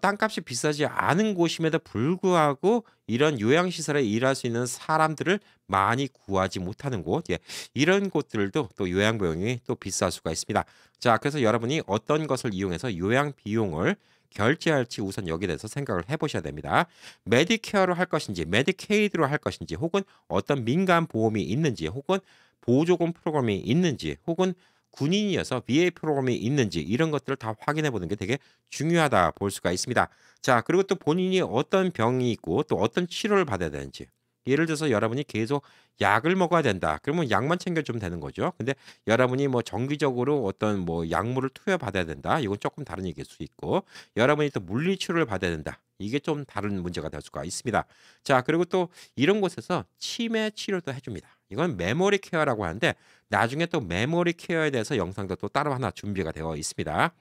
땅값이 비싸지 않은 곳임에도 불구하고 이런 요양시설에 일할 수 있는 사람들을 많이 구하지 못하는 곳, 예, 이런 곳들도 또 요양 비용이 또 비쌀 수가 있습니다. 자, 그래서 여러분이 어떤 것을 이용해서 요양 비용을 결제할지 우선 여기에 대해서 생각을 해보셔야 됩니다. 메디케어로 할 것인지, 메디케이드로 할 것인지, 혹은 어떤 민간 보험이 있는지, 혹은 보조금 프로그램이 있는지, 혹은 군인이어서 VA 프로그램이 있는지 이런 것들을 다 확인해 보는 게 되게 중요하다 볼 수가 있습니다. 자, 그리고 또 본인이 어떤 병이 있고 또 어떤 치료를 받아야 되는지. 예를 들어서 여러분이 계속 약을 먹어야 된다. 그러면 약만 챙겨주면 되는 거죠. 근데 여러분이 뭐 정기적으로 어떤 뭐 약물을 투여받아야 된다. 이건 조금 다른 얘기일 수 있고, 여러분이 또 물리치료를 받아야 된다. 이게 좀 다른 문제가 될 수가 있습니다. 자, 그리고 또 이런 곳에서 치매 치료도 해줍니다. 이건 메모리 케어라고 하는데 나중에 또 메모리 케어에 대해서 영상도 또 따로 하나 준비가 되어 있습니다.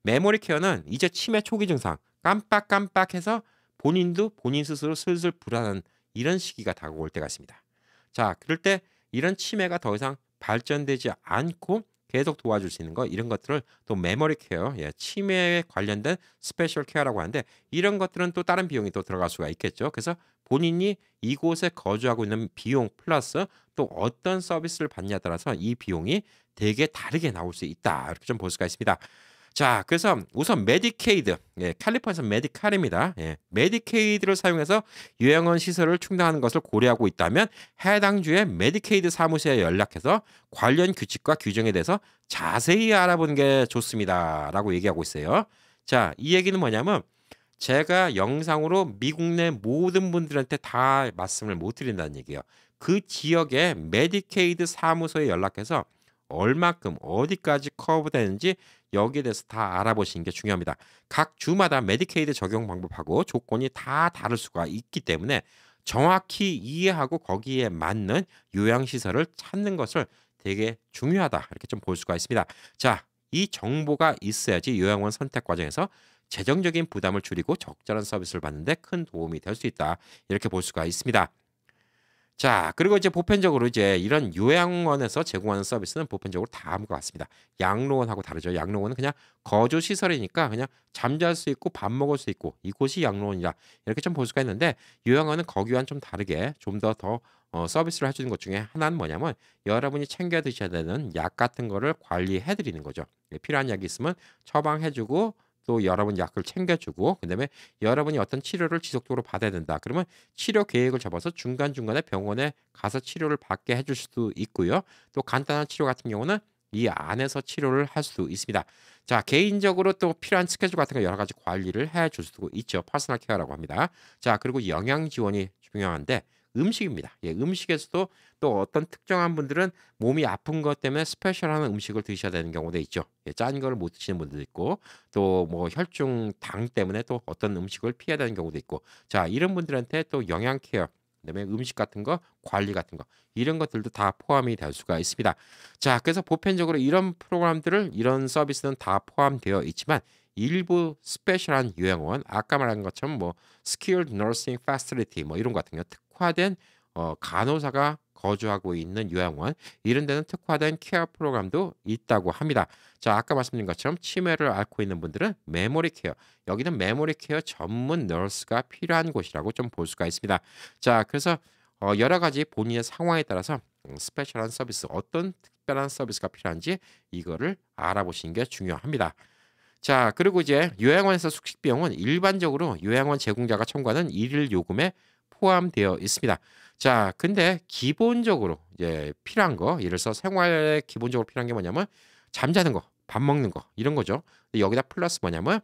메모리 케어는 이제 치매 초기 증상 깜빡깜빡해서 본인도 본인 스스로 슬슬 불안한 이런 시기가 다가올 때가 있습니다. 자, 그럴 때 이런 치매가 더 이상 발전되지 않고 계속 도와줄 수 있는 거 이런 것들을 또 메모리 케어, 예, 치매에 관련된 스페셜 케어라고 하는데 이런 것들은 또 다른 비용이 또 들어갈 수가 있겠죠. 그래서 본인이 이곳에 거주하고 있는 비용 플러스 또 어떤 서비스를 받냐에 따라서 이 비용이 되게 다르게 나올 수 있다. 이렇게 좀 볼 수가 있습니다. 자, 그래서 우선 메디케이드, 예, 캘리포니아에서 메디칼입니다. 예, 메디케이드를 사용해서 요양원 시설을 충당하는 것을 고려하고 있다면 해당 주의 메디케이드 사무소에 연락해서 관련 규칙과 규정에 대해서 자세히 알아보는 게 좋습니다라고 얘기하고 있어요. 자, 이 얘기는 뭐냐면 제가 영상으로 미국 내 모든 분들한테 다 말씀을 못 드린다는 얘기예요. 그 지역의 메디케이드 사무소에 연락해서 얼마큼 어디까지 커버되는지 여기에 대해서 다 알아보시는 게 중요합니다. 각 주마다 메디케이드 적용 방법하고 조건이 다 다를 수가 있기 때문에 정확히 이해하고 거기에 맞는 요양시설을 찾는 것을 되게 중요하다. 이렇게 좀 볼 수가 있습니다. 자, 이 정보가 있어야지 요양원 선택 과정에서 재정적인 부담을 줄이고 적절한 서비스를 받는데 큰 도움이 될 수 있다. 이렇게 볼 수가 있습니다. 자, 그리고 이제 보편적으로 이제 이런 요양원에서 제공하는 서비스는 보편적으로 다음과 같습니다. 양로원하고 다르죠. 양로원은 그냥 거주 시설이니까 그냥 잠잘 수 있고 밥 먹을 수 있고 이곳이 양로원이다. 이렇게 좀 볼 수가 있는데 요양원은 거기와는 좀 다르게 좀 더 서비스를 해주는 것 중에 하나는 뭐냐면 여러분이 챙겨 드셔야 되는 약 같은 거를 관리해 드리는 거죠. 필요한 약이 있으면 처방해주고 또 여러분 약을 챙겨주고 그다음에 여러분이 어떤 치료를 지속적으로 받아야 된다. 그러면 치료 계획을 잡아서 중간중간에 병원에 가서 치료를 받게 해줄 수도 있고요. 또 간단한 치료 같은 경우는 이 안에서 치료를 할 수도 있습니다. 자, 개인적으로 또 필요한 스케줄 같은 거 여러 가지 관리를 해줄 수도 있죠. 퍼스널 케어라고 합니다. 자, 그리고 영양 지원이 중요한데 음식입니다. 예, 음식에서도 또 어떤 특정한 분들은 몸이 아픈 것 때문에 스페셜한 음식을 드셔야 되는 경우도 있죠. 예, 짠 거를 못 드시는 분들도 있고 또 뭐 혈중 당 때문에 또 어떤 음식을 피해야 되는 경우도 있고 자, 이런 분들한테 또 영양 케어 그다음에 음식 같은 거 관리 같은 거 이런 것들도 다 포함이 될 수가 있습니다. 자, 그래서 보편적으로 이런 프로그램들을 이런 서비스는 다 포함되어 있지만 일부 스페셜한 요양원 아까 말한 것처럼 뭐 skilled nursing facility 뭐 이런 거 같은 경우 특화된 간호사가 거주하고 있는 요양원 이런 데는 특화된 케어 프로그램도 있다고 합니다. 자, 아까 말씀드린 것처럼 치매를 앓고 있는 분들은 메모리 케어 여기는 메모리 케어 전문 너스가 필요한 곳이라고 좀 볼 수가 있습니다. 자, 그래서 여러 가지 본인의 상황에 따라서 스페셜한 서비스 어떤 특별한 서비스가 필요한지 이거를 알아보시는 게 중요합니다. 자, 그리고 이제 요양원에서 숙식 비용은 일반적으로 요양원 제공자가 청구하는 일일 요금에 포함되어 있습니다. 자, 근데 기본적으로 이제 필요한 거, 예를 들어서 생활에 기본적으로 필요한 게 뭐냐면 잠자는 거, 밥 먹는 거 이런 거죠. 근데 여기다 플러스 뭐냐면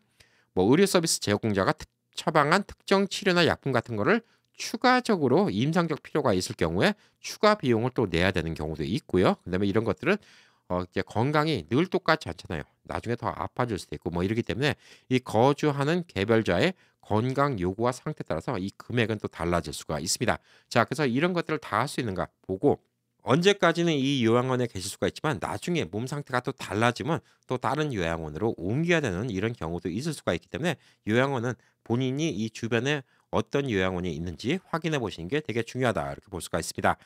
뭐 의료 서비스 제공자가 처방한 특정 치료나 약품 같은 거를 추가적으로 임상적 필요가 있을 경우에 추가 비용을 또 내야 되는 경우도 있고요. 그다음에 이런 것들은 이제 건강이 늘 똑같지 않잖아요. 나중에 더 아파질 수도 있고 뭐 이러기 때문에 이 거주하는 개별자의 건강 요구와 상태에 따라서 이 금액은 또 달라질 수가 있습니다. 자, 그래서 이런 것들을 다 할 수 있는가 보고 언제까지는 이 요양원에 계실 수가 있지만 나중에 몸 상태가 또 달라지면 또 다른 요양원으로 옮겨야 되는 이런 경우도 있을 수가 있기 때문에 요양원은 본인이 이 주변에 어떤 요양원이 있는지 확인해 보시는 게 되게 중요하다 이렇게 볼 수가 있습니다.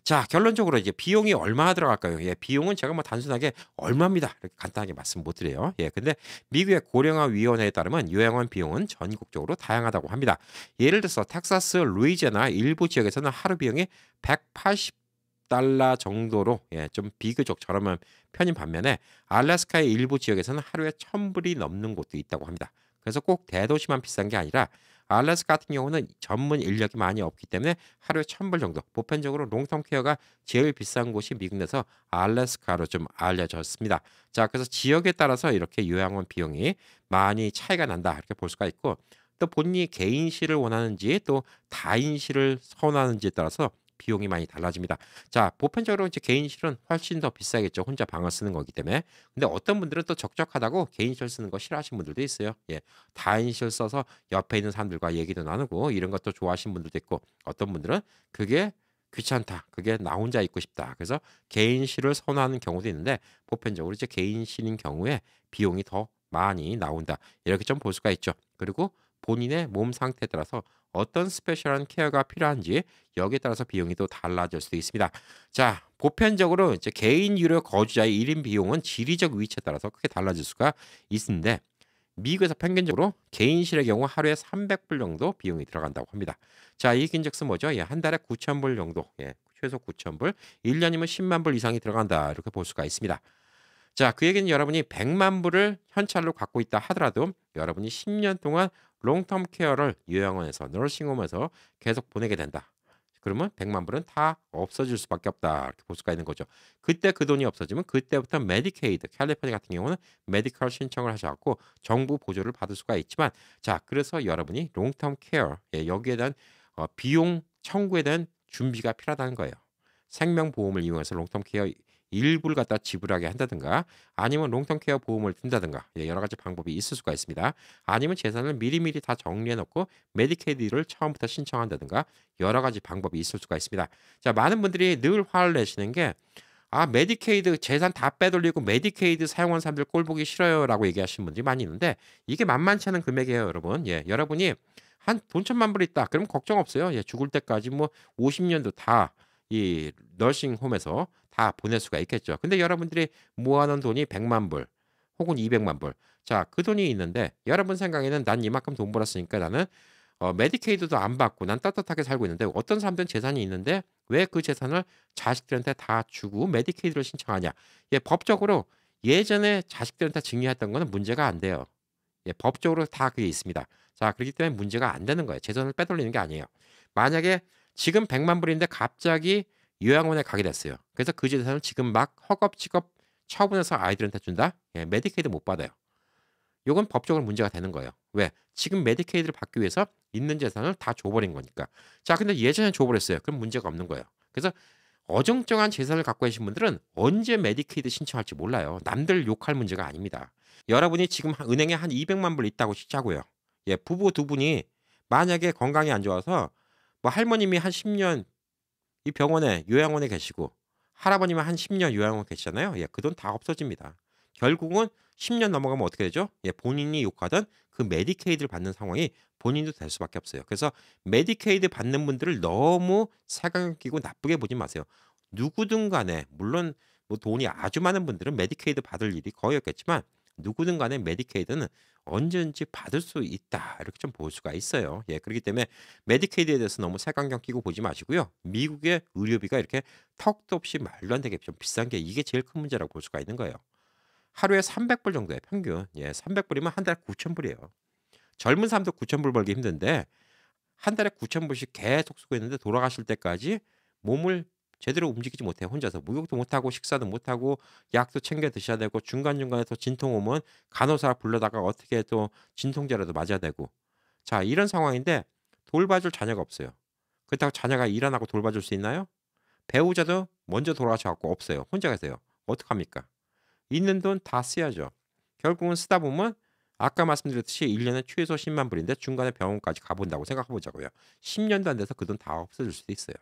자, 결론적으로 이제 비용이 얼마나 들어갈까요? 예, 비용은 제가 뭐 단순하게 얼마입니다. 이렇게 간단하게 말씀 못 드려요. 예, 근데 미국의 고령화 위원회에 따르면 요양원 비용은 전국적으로 다양하다고 합니다. 예를 들어서 텍사스, 루이지애나 일부 지역에서는 하루 비용이 180달러 정도로 좀 비교적 저렴한 편인 반면에 알래스카의 일부 지역에서는 하루에 1,000불이 넘는 곳도 있다고 합니다. 그래서 꼭 대도시만 비싼 게 아니라 알래스카 같은 경우는 전문 인력이 많이 없기 때문에 하루에 1,000불 정도. 보편적으로 롱텀 케어가 제일 비싼 곳이 미국 내에서 알래스카로 좀 알려졌습니다. 자, 그래서 지역에 따라서 이렇게 요양원 비용이 많이 차이가 난다. 이렇게 볼 수가 있고 또 본인이 개인실을 원하는지 또 다인실을 선호하는지에 따라서 비용이 많이 달라집니다. 자, 보편적으로 이제 개인실은 훨씬 더 비싸겠죠. 혼자 방을 쓰는 거기 때문에. 근데 어떤 분들은 또 적적하다고 개인실 쓰는 거 싫어하시는 분들도 있어요. 예. 다인실 써서 옆에 있는 사람들과 얘기도 나누고 이런 것도 좋아하시는 분들도 있고 어떤 분들은 그게 귀찮다. 그게 나 혼자 있고 싶다. 그래서 개인실을 선호하는 경우도 있는데 보편적으로 이제 개인실인 경우에 비용이 더 많이 나온다. 이렇게 좀 볼 수가 있죠. 그리고 본인의 몸 상태에 따라서 어떤 스페셜한 케어가 필요한지 여기에 따라서 비용이 또 달라질 수도 있습니다. 자, 보편적으로 이제 개인 유료 거주자의 1인 비용은 지리적 위치에 따라서 크게 달라질 수가 있는데 미국에서 평균적으로 개인실의 경우 하루에 300불 정도 비용이 들어간다고 합니다. 자, 이 긴즉슨 뭐죠? 예, 한 달에 9,000불 정도, 예, 최소 9,000불, 1년이면 10만 불 이상이 들어간다. 이렇게 볼 수가 있습니다. 자, 그 얘기는 여러분이 100만 불을 현찰로 갖고 있다 하더라도 여러분이 10년 동안 롱텀 케어를 요양원에서 너싱홈에서 계속 보내게 된다. 그러면 100만 불은 다 없어질 수밖에 없다. 이렇게 볼 수가 있는 거죠. 그때 그 돈이 없어지면 그때부터 메디케이드, 캘리포니아 같은 경우는 메디컬 신청을 하셔갖고 정부 보조를 받을 수가 있지만 자, 그래서 여러분이 롱텀 케어, 예, 여기에 대한 비용 청구에 대한 준비가 필요하다는 거예요. 생명보험을 이용해서 롱텀 케어 일부를 갖다 지불하게 한다든가 아니면 롱텀 케어 보험을 든다든가 여러 가지 방법이 있을 수가 있습니다. 아니면 재산을 미리미리 다 정리해 놓고 메디케이드를 처음부터 신청한다든가 여러 가지 방법이 있을 수가 있습니다. 자, 많은 분들이 늘 화를 내시는 게 메디케이드 재산 다 빼돌리고 메디케이드 사용한 사람들 꼴 보기 싫어요라고 얘기하시는 분들이 많이 있는데 이게 만만치 않은 금액이에요, 여러분. 예, 여러분이 한 돈 1,000만 불 있다. 그럼 걱정 없어요. 예, 죽을 때까지 뭐 50년도 다 이 너싱 홈에서 다 보낼 수가 있겠죠. 근데 여러분들이 모아놓은 돈이 100만 불 혹은 200만 불. 자, 그 돈이 있는데 여러분 생각에는 난 이만큼 돈 벌었으니까 나는 메디케이드도 안 받고 난 떳떳하게 살고 있는데 어떤 사람들은 재산이 있는데 왜 그 재산을 자식들한테 다 주고 메디케이드를 신청하냐. 예, 법적으로 예전에 자식들한테 증여했던 거는 문제가 안 돼요. 예, 법적으로 다 그게 있습니다. 자, 그렇기 때문에 문제가 안 되는 거예요. 재산을 빼돌리는 게 아니에요. 만약에 지금 100만 불인데 갑자기 요양원에 가게 됐어요. 그래서 그 재산을 지금 막 허겁지겁 처분해서 아이들한테 준다? 예, 메디케이드 못 받아요. 요건 법적으로 문제가 되는 거예요. 왜? 지금 메디케이드를 받기 위해서 있는 재산을 다 줘버린 거니까. 자, 근데 예전에 줘버렸어요. 그럼 문제가 없는 거예요. 그래서 어정쩡한 재산을 갖고 계신 분들은 언제 메디케이드 신청할지 몰라요. 남들 욕할 문제가 아닙니다. 여러분이 지금 은행에 한 200만 불 있다고 치자고요. 예, 부부 두 분이 만약에 건강이 안 좋아서 뭐 할머님이 한 10년 이 병원에 요양원에 계시고 할아버님은 한 10년 요양원에 계시잖아요. 예, 그 돈 다 없어집니다. 결국은 10년 넘어가면 어떻게 되죠? 예, 본인이 욕하던 그 메디케이드를 받는 상황이 본인도 될 수밖에 없어요. 그래서 메디케이드 받는 분들을 너무 색안경 끼고 나쁘게 보지 마세요. 누구든 간에 물론 뭐 돈이 아주 많은 분들은 메디케이드 받을 일이 거의 없겠지만 누구든 간에 메디케이드는 언제든지 받을 수 있다. 이렇게 좀 볼 수가 있어요. 예, 그렇기 때문에 메디케이드에 대해서 너무 색안경 끼고 보지 마시고요. 미국의 의료비가 이렇게 턱도 없이 말도 안 되게 좀 비싼 게 이게 제일 큰 문제라고 볼 수가 있는 거예요. 하루에 300불 정도예요, 평균. 예, 300불이면 한 달에 9,000불이에요. 젊은 사람도 9,000불 벌기 힘든데 한 달에 9,000불씩 계속 쓰고 있는데 돌아가실 때까지 몸을 제대로 움직이지 못해요. 혼자서 목욕도 못하고 식사도 못하고 약도 챙겨 드셔야 되고 중간중간에 또 진통 오면 간호사 불러다가 어떻게 또 진통제라도 맞아야 되고 자, 이런 상황인데 돌봐줄 자녀가 없어요. 그렇다고 자녀가 일 안 하고 돌봐줄 수 있나요? 배우자도 먼저 돌아가셔 갖고 없어요. 혼자 계세요. 어떡합니까? 있는 돈 다 써야죠. 결국은 쓰다 보면 아까 말씀드렸듯이 1년에 최소 10만 불인데 중간에 병원까지 가본다고 생각해 보자고요. 10년도 안 돼서 그 돈 다 없어질 수도 있어요.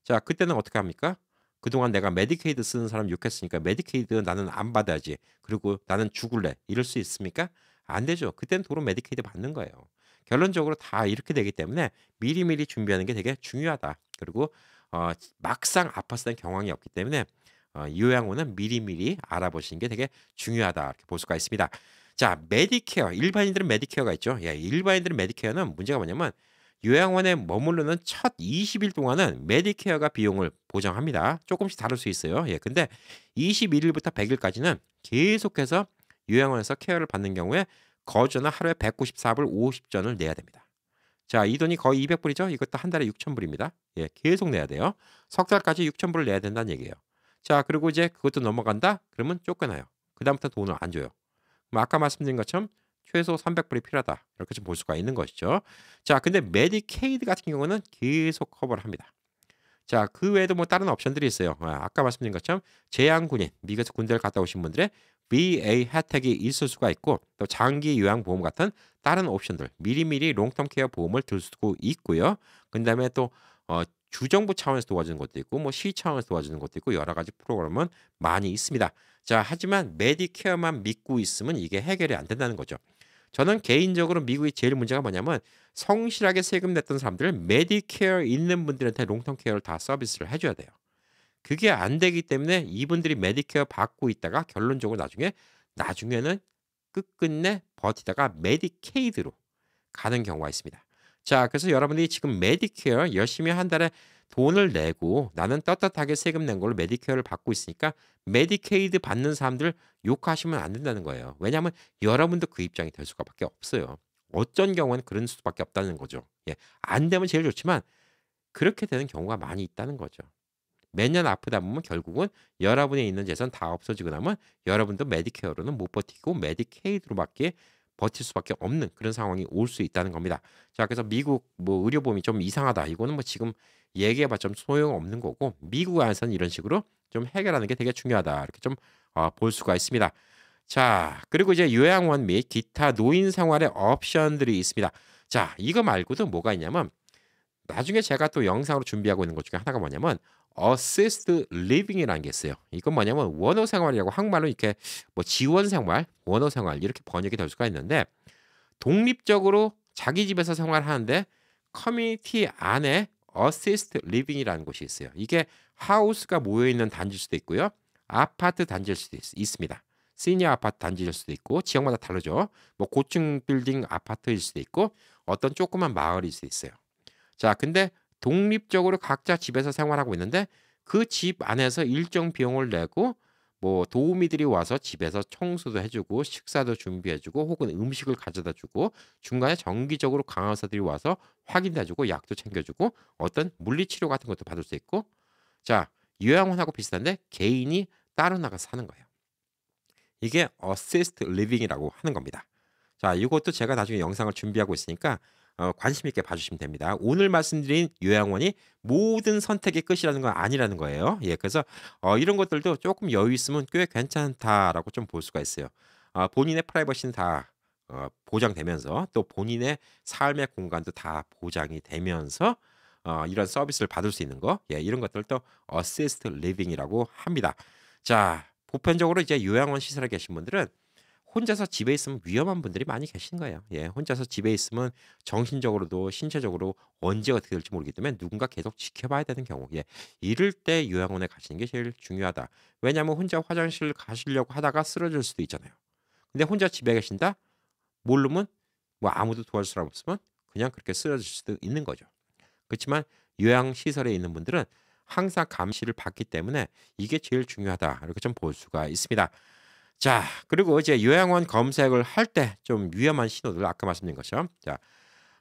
자, 그때는 어떻게 합니까? 그동안 내가 메디케이드 쓰는 사람 욕했으니까 메디케이드 나는 안 받아야지. 그리고 나는 죽을래. 이럴 수 있습니까? 안 되죠. 그때는 도로 메디케이드 받는 거예요. 결론적으로 다 이렇게 되기 때문에 미리미리 준비하는 게 되게 중요하다. 그리고 막상 아팠을 땐 경황이 없기 때문에 요양원은 미리미리 알아보시는 게 되게 중요하다 이렇게 볼 수가 있습니다. 자, 메디케어 일반인들은 메디케어가 있죠. 예, 일반인들은 메디케어는 문제가 뭐냐면 요양원에 머무르는 첫 20일 동안은 메디케어가 비용을 보장합니다. 조금씩 다를 수 있어요. 예, 근데 21일부터 100일까지는 계속해서 요양원에서 케어를 받는 경우에 거주는 하루에 194불 50전을 내야 됩니다. 자, 이 돈이 거의 200불이죠. 이것도 한 달에 6,000불입니다. 예, 계속 내야 돼요. 석 달까지 6,000불을 내야 된다는 얘기예요. 자, 그리고 이제 그것도 넘어간다? 그러면 쫓겨나요. 그다음부터 돈을 안 줘요. 뭐 아까 말씀드린 것처럼 최소 300불이 필요하다. 이렇게 좀 볼 수가 있는 것이죠. 자, 근데 메디케이드 같은 경우는 계속 커버를 합니다. 자, 그 외에도 뭐 다른 옵션들이 있어요. 아까 말씀드린 것처럼 재향군인, 미국에서 군대를 갔다 오신 분들의 VA 혜택이 있을 수가 있고 또 장기 요양보험 같은 다른 옵션들 미리미리 롱텀 케어 보험을 들 수도 있고요. 그다음에 또 주정부 차원에서 도와주는 것도 있고 뭐 시 차원에서 도와주는 것도 있고 여러 가지 프로그램은 많이 있습니다. 자, 하지만 메디케어만 믿고 있으면 이게 해결이 안 된다는 거죠. 저는 개인적으로 미국의 제일 문제가 뭐냐면 성실하게 세금 냈던 사람들 메디케어 있는 분들한테 롱텀 케어를 다 서비스를 해 줘야 돼요. 그게 안 되기 때문에 이분들이 메디케어 받고 있다가 결론적으로 나중에는 끝끝내 버티다가 메디케이드로 가는 경우가 있습니다. 자, 그래서 여러분들이 지금 메디케어 열심히 한 달에 돈을 내고 나는 떳떳하게 세금 낸 걸로 메디케어를 받고 있으니까 메디케이드 받는 사람들 욕하시면 안 된다는 거예요. 왜냐하면 여러분도 그 입장이 될 수가밖에 없어요. 어떤 경우는 그런 수밖에 없다는 거죠. 예, 안 되면 제일 좋지만 그렇게 되는 경우가 많이 있다는 거죠. 매년 아프다 보면 결국은 여러분이 있는 재산 다 없어지고 나면 여러분도 메디케어로는 못 버티고 메디케이드로밖에 버틸 수밖에 없는 그런 상황이 올 수 있다는 겁니다. 자, 그래서 미국 뭐 의료보험이 좀 이상하다. 이거는 뭐 지금 얘기해봤자 좀 소용없는 거고 미국 안에서는 이런 식으로 좀 해결하는 게 되게 중요하다. 이렇게 좀 볼 수가 있습니다. 자, 그리고 이제 요양원 및 기타 노인 생활의 옵션들이 있습니다. 자, 이거 말고도 뭐가 있냐면 나중에 제가 또 영상으로 준비하고 있는 것 중에 하나가 뭐냐면 어시스트 리빙이라는 게 있어요. 이건 뭐냐면 원어 생활이라고 한국말로 이렇게 뭐 지원 생활, 원어 생활 이렇게 번역이 될 수가 있는데 독립적으로 자기 집에서 생활하는데 커뮤니티 안에 어시스트 리빙이라는 곳이 있어요. 이게 하우스가 모여 있는 단지일 수도 있고요. 아파트 단지일 수도 있습니다. 시니어 아파트 단지일 수도 있고 지역마다 다르죠. 뭐 고층 빌딩 아파트일 수도 있고 어떤 조그만 마을일 수도 있어요. 자, 근데 독립적으로 각자 집에서 생활하고 있는데 그 집 안에서 일정 비용을 내고 뭐 도우미들이 와서 집에서 청소도 해주고 식사도 준비해주고 혹은 음식을 가져다 주고 중간에 정기적으로 간호사들이 와서 확인해주고 약도 챙겨주고 어떤 물리치료 같은 것도 받을 수 있고 자, 요양원하고 비슷한데 개인이 따로 나가서 사는 거예요. 이게 어시스트 리빙이라고 하는 겁니다. 자, 이것도 제가 나중에 영상을 준비하고 있으니까 관심 있게 봐주시면 됩니다. 오늘 말씀드린 요양원이 모든 선택의 끝이라는 건 아니라는 거예요. 예, 그래서 이런 것들도 조금 여유 있으면 꽤 괜찮다라고 좀 볼 수가 있어요. 본인의 프라이버시는 다 보장되면서 또 본인의 삶의 공간도 다 보장이 되면서 이런 서비스를 받을 수 있는 거, 예, 이런 것들도 어시스트 리빙이라고 합니다. 자, 보편적으로 이제 요양원 시설에 계신 분들은 혼자서 집에 있으면 위험한 분들이 많이 계신 거예요. 예, 혼자서 집에 있으면 정신적으로도 신체적으로 언제 어떻게 될지 모르기 때문에 누군가 계속 지켜봐야 되는 경우. 예, 이럴 때 요양원에 가시는 게 제일 중요하다. 왜냐하면 혼자 화장실 가시려고 하다가 쓰러질 수도 있잖아요. 근데 혼자 집에 계신다? 모르면 뭐 아무도 도와줄 사람 없으면 그냥 그렇게 쓰러질 수도 있는 거죠. 그렇지만 요양시설에 있는 분들은 항상 감시를 받기 때문에 이게 제일 중요하다. 이렇게 좀 볼 수가 있습니다. 자, 그리고 이제 요양원 검색을 할 때 좀 위험한 신호들 아까 말씀드린 것처럼 자,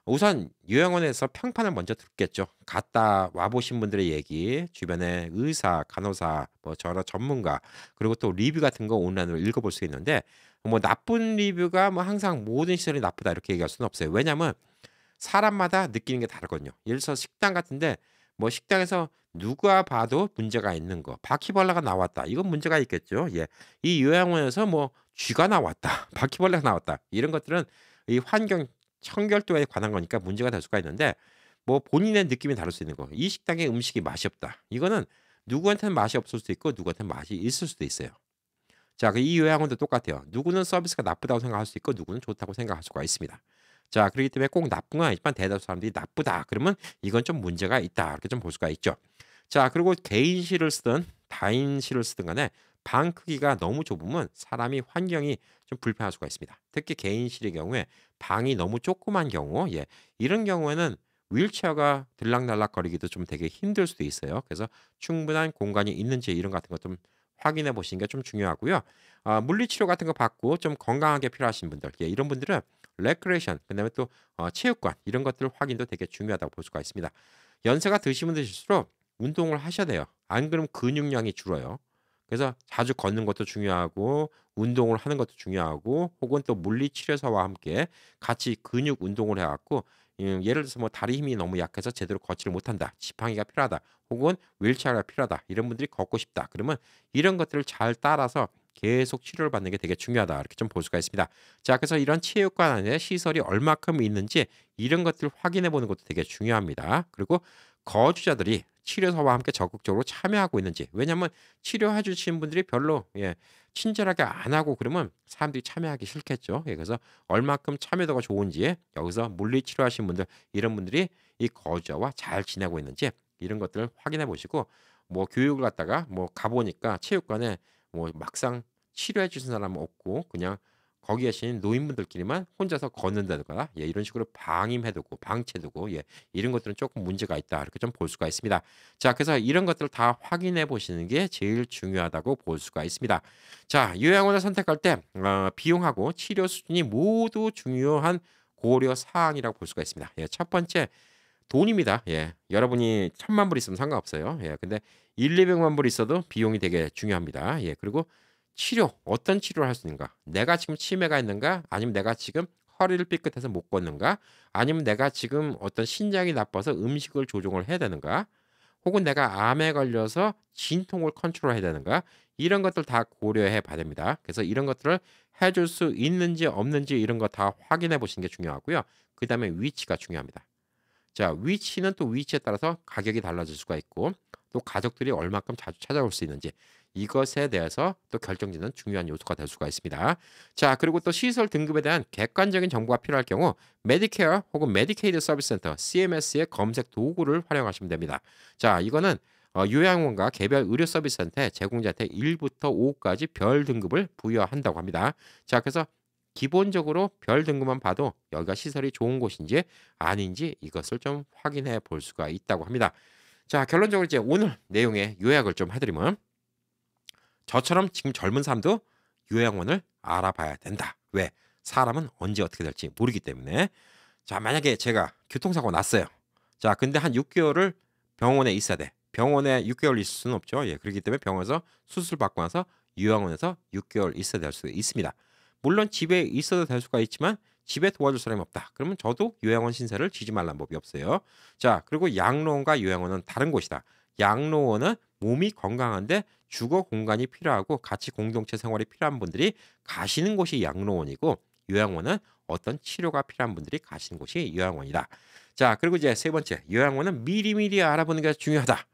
우선 요양원에서 평판을 먼저 듣겠죠. 갔다 와 보신 분들의 얘기, 주변에 의사, 간호사, 뭐 저런 전문가, 그리고 또 리뷰 같은 거 온라인으로 읽어볼 수 있는데 뭐 나쁜 리뷰가 뭐 항상 모든 시설이 나쁘다 이렇게 얘기할 수는 없어요. 왜냐하면 사람마다 느끼는 게 다르거든요. 예를 들어서 식당 같은데 뭐 식당에서 누가 봐도 문제가 있는 거, 바퀴벌레가 나왔다. 이건 문제가 있겠죠. 예. 이 요양원에서 뭐 쥐가 나왔다. 바퀴벌레가 나왔다. 이런 것들은 이 환경 청결도에 관한 거니까 문제가 될 수가 있는데 뭐 본인의 느낌이 다를 수 있는 거. 이 식당의 음식이 맛이 없다. 이거는 누구한테는 맛이 없을 수도 있고 누구한테는 맛이 있을 수도 있어요. 자, 이 요양원도 똑같아요. 누구는 서비스가 나쁘다고 생각할 수 있고 누구는 좋다고 생각할 수가 있습니다. 자, 그렇기 때문에 꼭 나쁜 건 아니지만 대다수 사람들이 나쁘다. 그러면 이건 좀 문제가 있다. 이렇게 좀 볼 수가 있죠. 자, 그리고 개인실을 쓰든 다인실을 쓰든 간에 방 크기가 너무 좁으면 사람이 환경이 좀 불편할 수가 있습니다. 특히 개인실의 경우에 방이 너무 조그만 경우, 예, 이런 경우에는 휠체어가 들락날락거리기도 좀 되게 힘들 수도 있어요. 그래서 충분한 공간이 있는지 이런 같은 것 좀 확인해 보시는 게 좀 중요하고요. 물리치료 같은 거 받고 좀 건강하게 필요하신 분들, 예, 이런 분들은 레크레이션, 그다음에 또 체육관 이런 것들 확인도 되게 중요하다고 볼 수가 있습니다. 연세가 드시면 드실수록 운동을 하셔야 돼요. 안 그러면 근육량이 줄어요. 그래서 자주 걷는 것도 중요하고 운동을 하는 것도 중요하고 혹은 또 물리치료사와 함께 같이 근육 운동을 해 갖고 예를 들어서 뭐 다리 힘이 너무 약해서 제대로 걷지를 못한다. 지팡이가 필요하다. 혹은 휠체어가 필요하다. 이런 분들이 걷고 싶다. 그러면 이런 것들을 잘 따라서 계속 치료를 받는 게 되게 중요하다. 이렇게 좀 볼 수가 있습니다. 자, 그래서 이런 체육관 안에 시설이 얼마큼 있는지 이런 것들을 확인해 보는 것도 되게 중요합니다. 그리고 거주자들이 치료사와 함께 적극적으로 참여하고 있는지. 왜냐하면 치료해 주시는 분들이 별로, 예, 친절하게 안 하고 그러면 사람들이 참여하기 싫겠죠. 예, 그래서 얼마큼 참여도가 좋은지 여기서 물리치료하신 분들 이런 분들이 이 거주자와 잘 지내고 있는지 이런 것들을 확인해 보시고 뭐 교육을 갖다가 뭐 가 보니까 체육관에 뭐 막상 치료해 주신 사람은 없고 그냥 거기 계신 노인분들끼리만 혼자서 걷는다거나, 예, 이런 식으로 방임해 두고 방치해 두고, 예, 이런 것들은 조금 문제가 있다. 이렇게 좀 볼 수가 있습니다. 자, 그래서 이런 것들을 다 확인해 보시는 게 제일 중요하다고 볼 수가 있습니다. 자, 요양원을 선택할 때 비용하고 치료 수준이 모두 중요한 고려 사항이라고 볼 수가 있습니다. 예, 첫 번째 돈입니다. 예. 여러분이 1,000,000불 있으면 상관없어요. 예. 근데 1,200,000,000불 있어도 비용이 되게 중요합니다. 예. 그리고 치료, 어떤 치료를 할 수 있는가? 내가 지금 치매가 있는가? 아니면 내가 지금 허리를 삐끗해서 못 걷는가? 아니면 내가 지금 어떤 신장이 나빠서 음식을 조종을 해야 되는가? 혹은 내가 암에 걸려서 진통을 컨트롤해야 되는가? 이런 것들 다 고려해 봐야 됩니다. 그래서 이런 것들을 해줄 수 있는지 없는지 이런 거 다 확인해 보시는 게 중요하고요. 그다음에 위치가 중요합니다. 자, 위치는 또 위치에 따라서 가격이 달라질 수가 있고 또 가족들이 얼마큼 자주 찾아올 수 있는지 이것에 대해서 또 결정짓는 중요한 요소가 될 수가 있습니다. 자, 그리고 또 시설 등급에 대한 객관적인 정보가 필요할 경우 메디케어 혹은 메디케이드 서비스 센터 CMS의 검색 도구를 활용하시면 됩니다. 자, 이거는 요양원과 개별 의료 서비스 센터에 제공자한테 1부터 5까지 별 등급을 부여한다고 합니다. 자, 그래서 기본적으로 별 등급만 봐도 여기가 시설이 좋은 곳인지 아닌지 이것을 좀 확인해 볼 수가 있다고 합니다. 자, 결론적으로 이제 오늘 내용의 요약을 좀 해드리면 저처럼 지금 젊은 사람도 요양원을 알아봐야 된다. 왜? 사람은 언제 어떻게 될지 모르기 때문에. 자, 만약에 제가 교통사고 났어요. 자, 근데 한 6개월을 병원에 있어야 돼. 병원에 6개월 있을 수는 없죠. 예, 그렇기 때문에 병원에서 수술 받고 나서 요양원에서 6개월 있어야 될 수 있습니다. 물론 집에 있어도 될 수가 있지만 집에 도와줄 사람이 없다. 그러면 저도 요양원 신세를 지지 말라는 법이 없어요. 자, 그리고 양로원과 요양원은 다른 곳이다. 양로원은 몸이 건강한데 주거 공간이 필요하고 같이 공동체 생활이 필요한 분들이 가시는 곳이 양로원이고 요양원은 어떤 치료가 필요한 분들이 가시는 곳이 요양원이다. 자, 그리고 이제 세 번째, 요양원은 미리미리 알아보는 게 중요하다.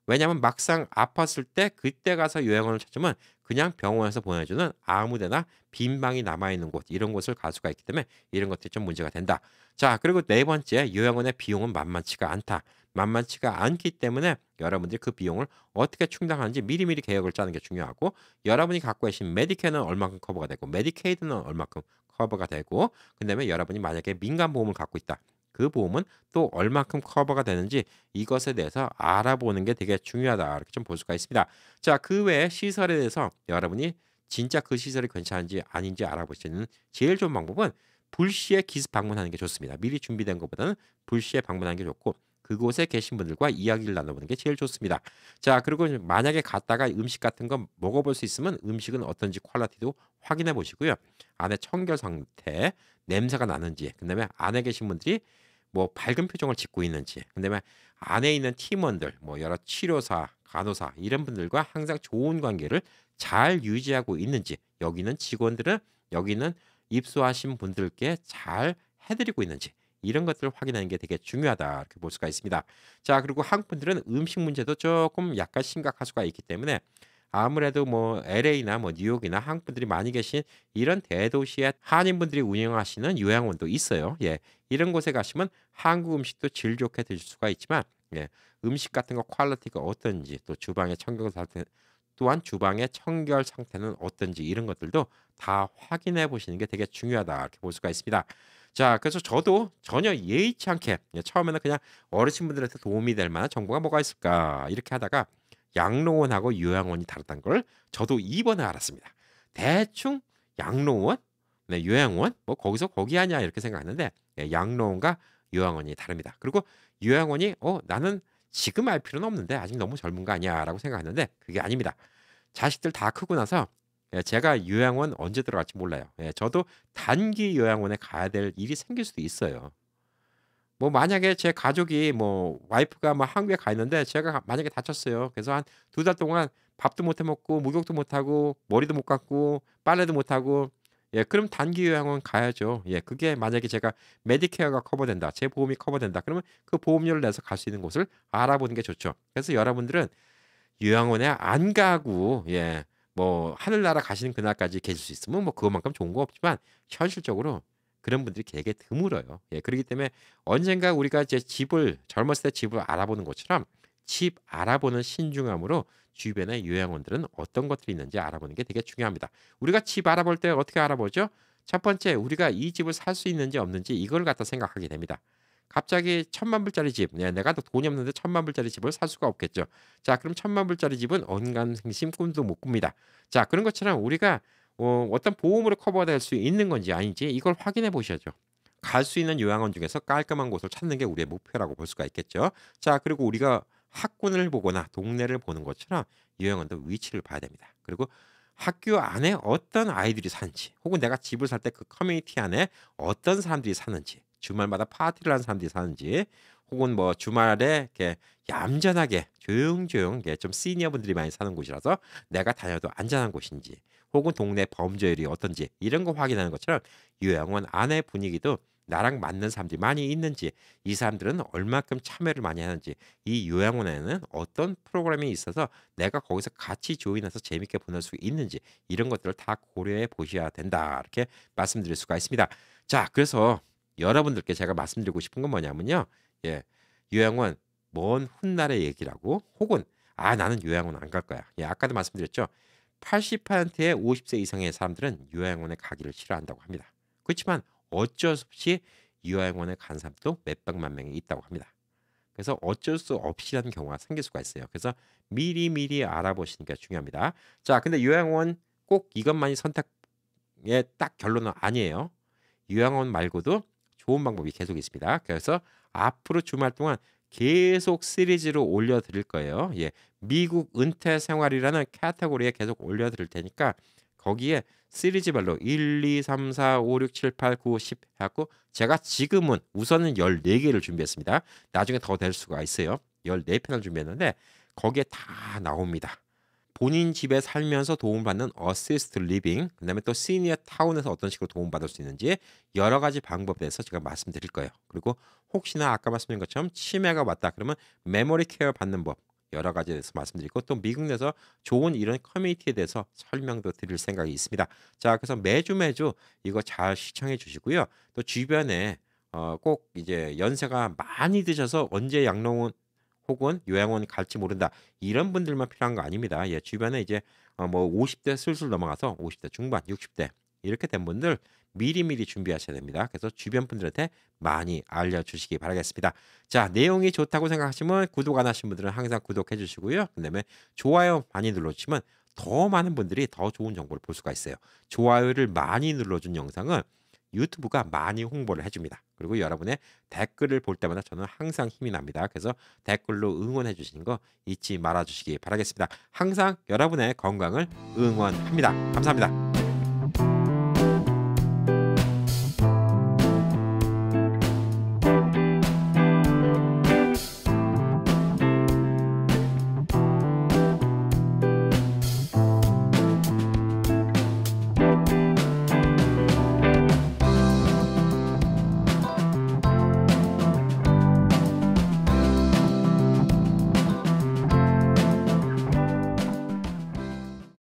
왜냐하면 막상 아팠을 때 그때 가서 요양원을 찾으면 그냥 병원에서 보내주는 아무데나 빈 방이 남아있는 곳 이런 곳을 갈 수가 있기 때문에 이런 것들이 좀 문제가 된다. 자, 그리고 네 번째, 요양원의 비용은 만만치가 않다. 만만치가 않기 때문에 여러분들이 그 비용을 어떻게 충당하는지 미리미리 계획을 짜는 게 중요하고 여러분이 갖고 계신 메디케어는 얼마큼 커버가 되고 메디케이드는 얼마큼 커버가 되고 그다음에 여러분이 만약에 민간 보험을 갖고 있다. 그 보험은 또 얼마큼 커버가 되는지 이것에 대해서 알아보는 게 되게 중요하다. 이렇게 좀 볼 수가 있습니다. 자, 그 외에 시설에 대해서 여러분이 진짜 그 시설이 괜찮은지 아닌지 알아보시는 제일 좋은 방법은 불시에 기습 방문하는 게 좋습니다. 미리 준비된 것보다는 불시에 방문하는 게 좋고 그곳에 계신 분들과 이야기를 나눠보는 게 제일 좋습니다. 자, 그리고 만약에 갔다가 음식 같은 거 먹어볼 수 있으면 음식은 어떤지 퀄리티도 확인해 보시고요. 안에 청결 상태, 냄새가 나는지, 그다음에 안에 계신 분들이 뭐 밝은 표정을 짓고 있는지, 그다음에 안에 있는 팀원들, 뭐 여러 치료사, 간호사 이런 분들과 항상 좋은 관계를 잘 유지하고 있는지, 여기는 직원들은 여기는 입소하신 분들께 잘 해드리고 있는지 이런 것들을 확인하는 게 되게 중요하다 이렇게 볼 수가 있습니다. 자, 그리고 한국 분들은 음식 문제도 조금 약간 심각할 수가 있기 때문에 아무래도 뭐 LA나 뭐 뉴욕이나 한국 분들이 많이 계신 이런 대도시에 한인분들이 운영하시는 요양원도 있어요. 예. 이런 곳에 가시면 한국 음식도 질 좋게 드실 수가 있지만 예. 음식 같은 거 퀄리티가 어떤지 또 주방의 청결 상태 또한 주방의 청결 상태는 어떤지 이런 것들도 다 확인해 보시는 게 되게 중요하다 이렇게 볼 수가 있습니다. 자 그래서 저도 전혀 예의치 않게 처음에는 그냥 어르신분들한테 도움이 될 만한 정보가 뭐가 있을까 이렇게 하다가 양로원하고 요양원이 다르다는 걸 저도 이번에 알았습니다. 대충 양로원, 네, 요양원 뭐 거기서 거기 아니야 이렇게 생각했는데 양로원과 요양원이 다릅니다. 그리고 요양원이 나는 지금 알 필요는 없는데 아직 너무 젊은 거 아니야라고 생각했는데 그게 아닙니다. 자식들 다 크고 나서 제가 요양원 언제 들어갈지 몰라요. 저도 단기 요양원에 가야 될 일이 생길 수도 있어요. 뭐 만약에 제 가족이 뭐 와이프가 뭐 한국에 가 있는데 제가 만약에 다쳤어요. 그래서 한 2달 동안 밥도 못해 먹고 목욕도 못 하고 머리도 못 감고 빨래도 못 하고 그럼 단기 요양원 가야죠. 그게 만약에 제가 메디케어가 커버된다. 제 보험이 커버된다. 그러면 그 보험료를 내서 갈 수 있는 곳을 알아보는 게 좋죠. 그래서 여러분들은 요양원에 안 가고 뭐 하늘나라 가시는 그날까지 계실 수 있으면 뭐 그것만큼 좋은 거 없지만 현실적으로 그런 분들이 되게 드물어요. 그렇기 때문에 언젠가 우리가 이제 집을 젊었을 때 집을 알아보는 것처럼 집 알아보는 신중함으로 주변의 요양원들은 어떤 것들이 있는지 알아보는 게 되게 중요합니다. 우리가 집 알아볼 때 어떻게 알아보죠? 첫 번째 우리가 이 집을 살 수 있는지 없는지 이걸 갖다 생각하게 됩니다. 갑자기 1,000,000불짜리 집, 내가 또 돈이 없는데 1,000,000불짜리 집을 살 수가 없겠죠. 자, 그럼 1,000,000불짜리 집은 언감생심 꿈도 못 꿉니다. 자, 그런 것처럼 우리가 어떤 보험으로 커버될 수 있는 건지 아닌지 이걸 확인해 보셔야죠. 갈 수 있는 요양원 중에서 깔끔한 곳을 찾는 게 우리의 목표라고 볼 수가 있겠죠. 자, 그리고 우리가 학군을 보거나 동네를 보는 것처럼 요양원도 위치를 봐야 됩니다. 그리고 학교 안에 어떤 아이들이 사는지 혹은 내가 집을 살 때 그 커뮤니티 안에 어떤 사람들이 사는지 주말마다 파티를 하는 사람들이 사는지 혹은 뭐 주말에 이렇게 얌전하게 조용조용 좀 시니어 분들이 많이 사는 곳이라서 내가 다녀도 안전한 곳인지 혹은 동네 범죄율이 어떤지 이런 거 확인하는 것처럼 요양원 안의 분위기도 나랑 맞는 사람들이 많이 있는지 이 사람들은 얼마큼 참여를 많이 하는지 이 요양원에는 어떤 프로그램이 있어서 내가 거기서 같이 조인해서 재밌게 보낼 수 있는지 이런 것들을 다 고려해 보셔야 된다 이렇게 말씀드릴 수가 있습니다. 자 그래서 여러분들께 제가 말씀드리고 싶은 건 뭐냐면요. 요양원 먼 훗날의 얘기라고 혹은 나는 요양원 안 갈 거야. 아까도 말씀드렸죠. 80%의 50세 이상의 사람들은 요양원에 가기를 싫어한다고 합니다. 그렇지만 어쩔 수 없이 요양원에 간 사람도 몇백만 명이 있다고 합니다. 그래서 어쩔 수 없이라는 경우가 생길 수가 있어요. 그래서 미리미리 알아보시는 게 중요합니다. 자, 근데 요양원 꼭 이것만이 선택의 딱 결론은 아니에요. 요양원 말고도 좋은 방법이 계속 있습니다. 그래서 앞으로 주말 동안 계속 시리즈로 올려드릴 거예요. 미국 은퇴 생활이라는 카테고리에 계속 올려드릴 테니까 거기에 시리즈별로 1, 2, 3, 4, 5, 6, 7, 8, 9, 10 해갖고 제가 지금은 우선은 14개를 준비했습니다. 나중에 더 될 수가 있어요. 14편을 준비했는데 거기에 다 나옵니다. 본인 집에 살면서 도움받는 어시스트 리빙, 그다음에 또 시니어 타운에서 어떤 식으로 도움받을 수 있는지 여러 가지 방법에 대해서 제가 말씀드릴 거예요. 그리고 혹시나 아까 말씀드린 것처럼 치매가 왔다 그러면 메모리 케어 받는 법 여러 가지에 대해서 말씀드리고 또 미국 내에서 좋은 이런 커뮤니티에 대해서 설명도 드릴 생각이 있습니다. 자, 그래서 매주 이거 잘 시청해 주시고요. 또 주변에 꼭 이제 연세가 많이 드셔서 언제 양로원 혹은 요양원 갈지 모른다. 이런 분들만 필요한 거 아닙니다. 주변에 이제 뭐 50대 슬슬 넘어가서 50대 중반, 60대 이렇게 된 분들 미리미리 준비하셔야 됩니다. 그래서 주변 분들한테 많이 알려주시기 바라겠습니다. 자, 내용이 좋다고 생각하시면 구독 안 하신 분들은 항상 구독해 주시고요. 그다음에 좋아요 많이 눌러주시면 더 많은 분들이 더 좋은 정보를 볼 수가 있어요. 좋아요를 많이 눌러준 영상은 유튜브가 많이 홍보를 해줍니다. 그리고 여러분의 댓글을 볼 때마다 저는 항상 힘이 납니다. 그래서 댓글로 응원해 주시는 거 잊지 말아 주시기 바라겠습니다. 항상 여러분의 건강을 응원합니다. 감사합니다.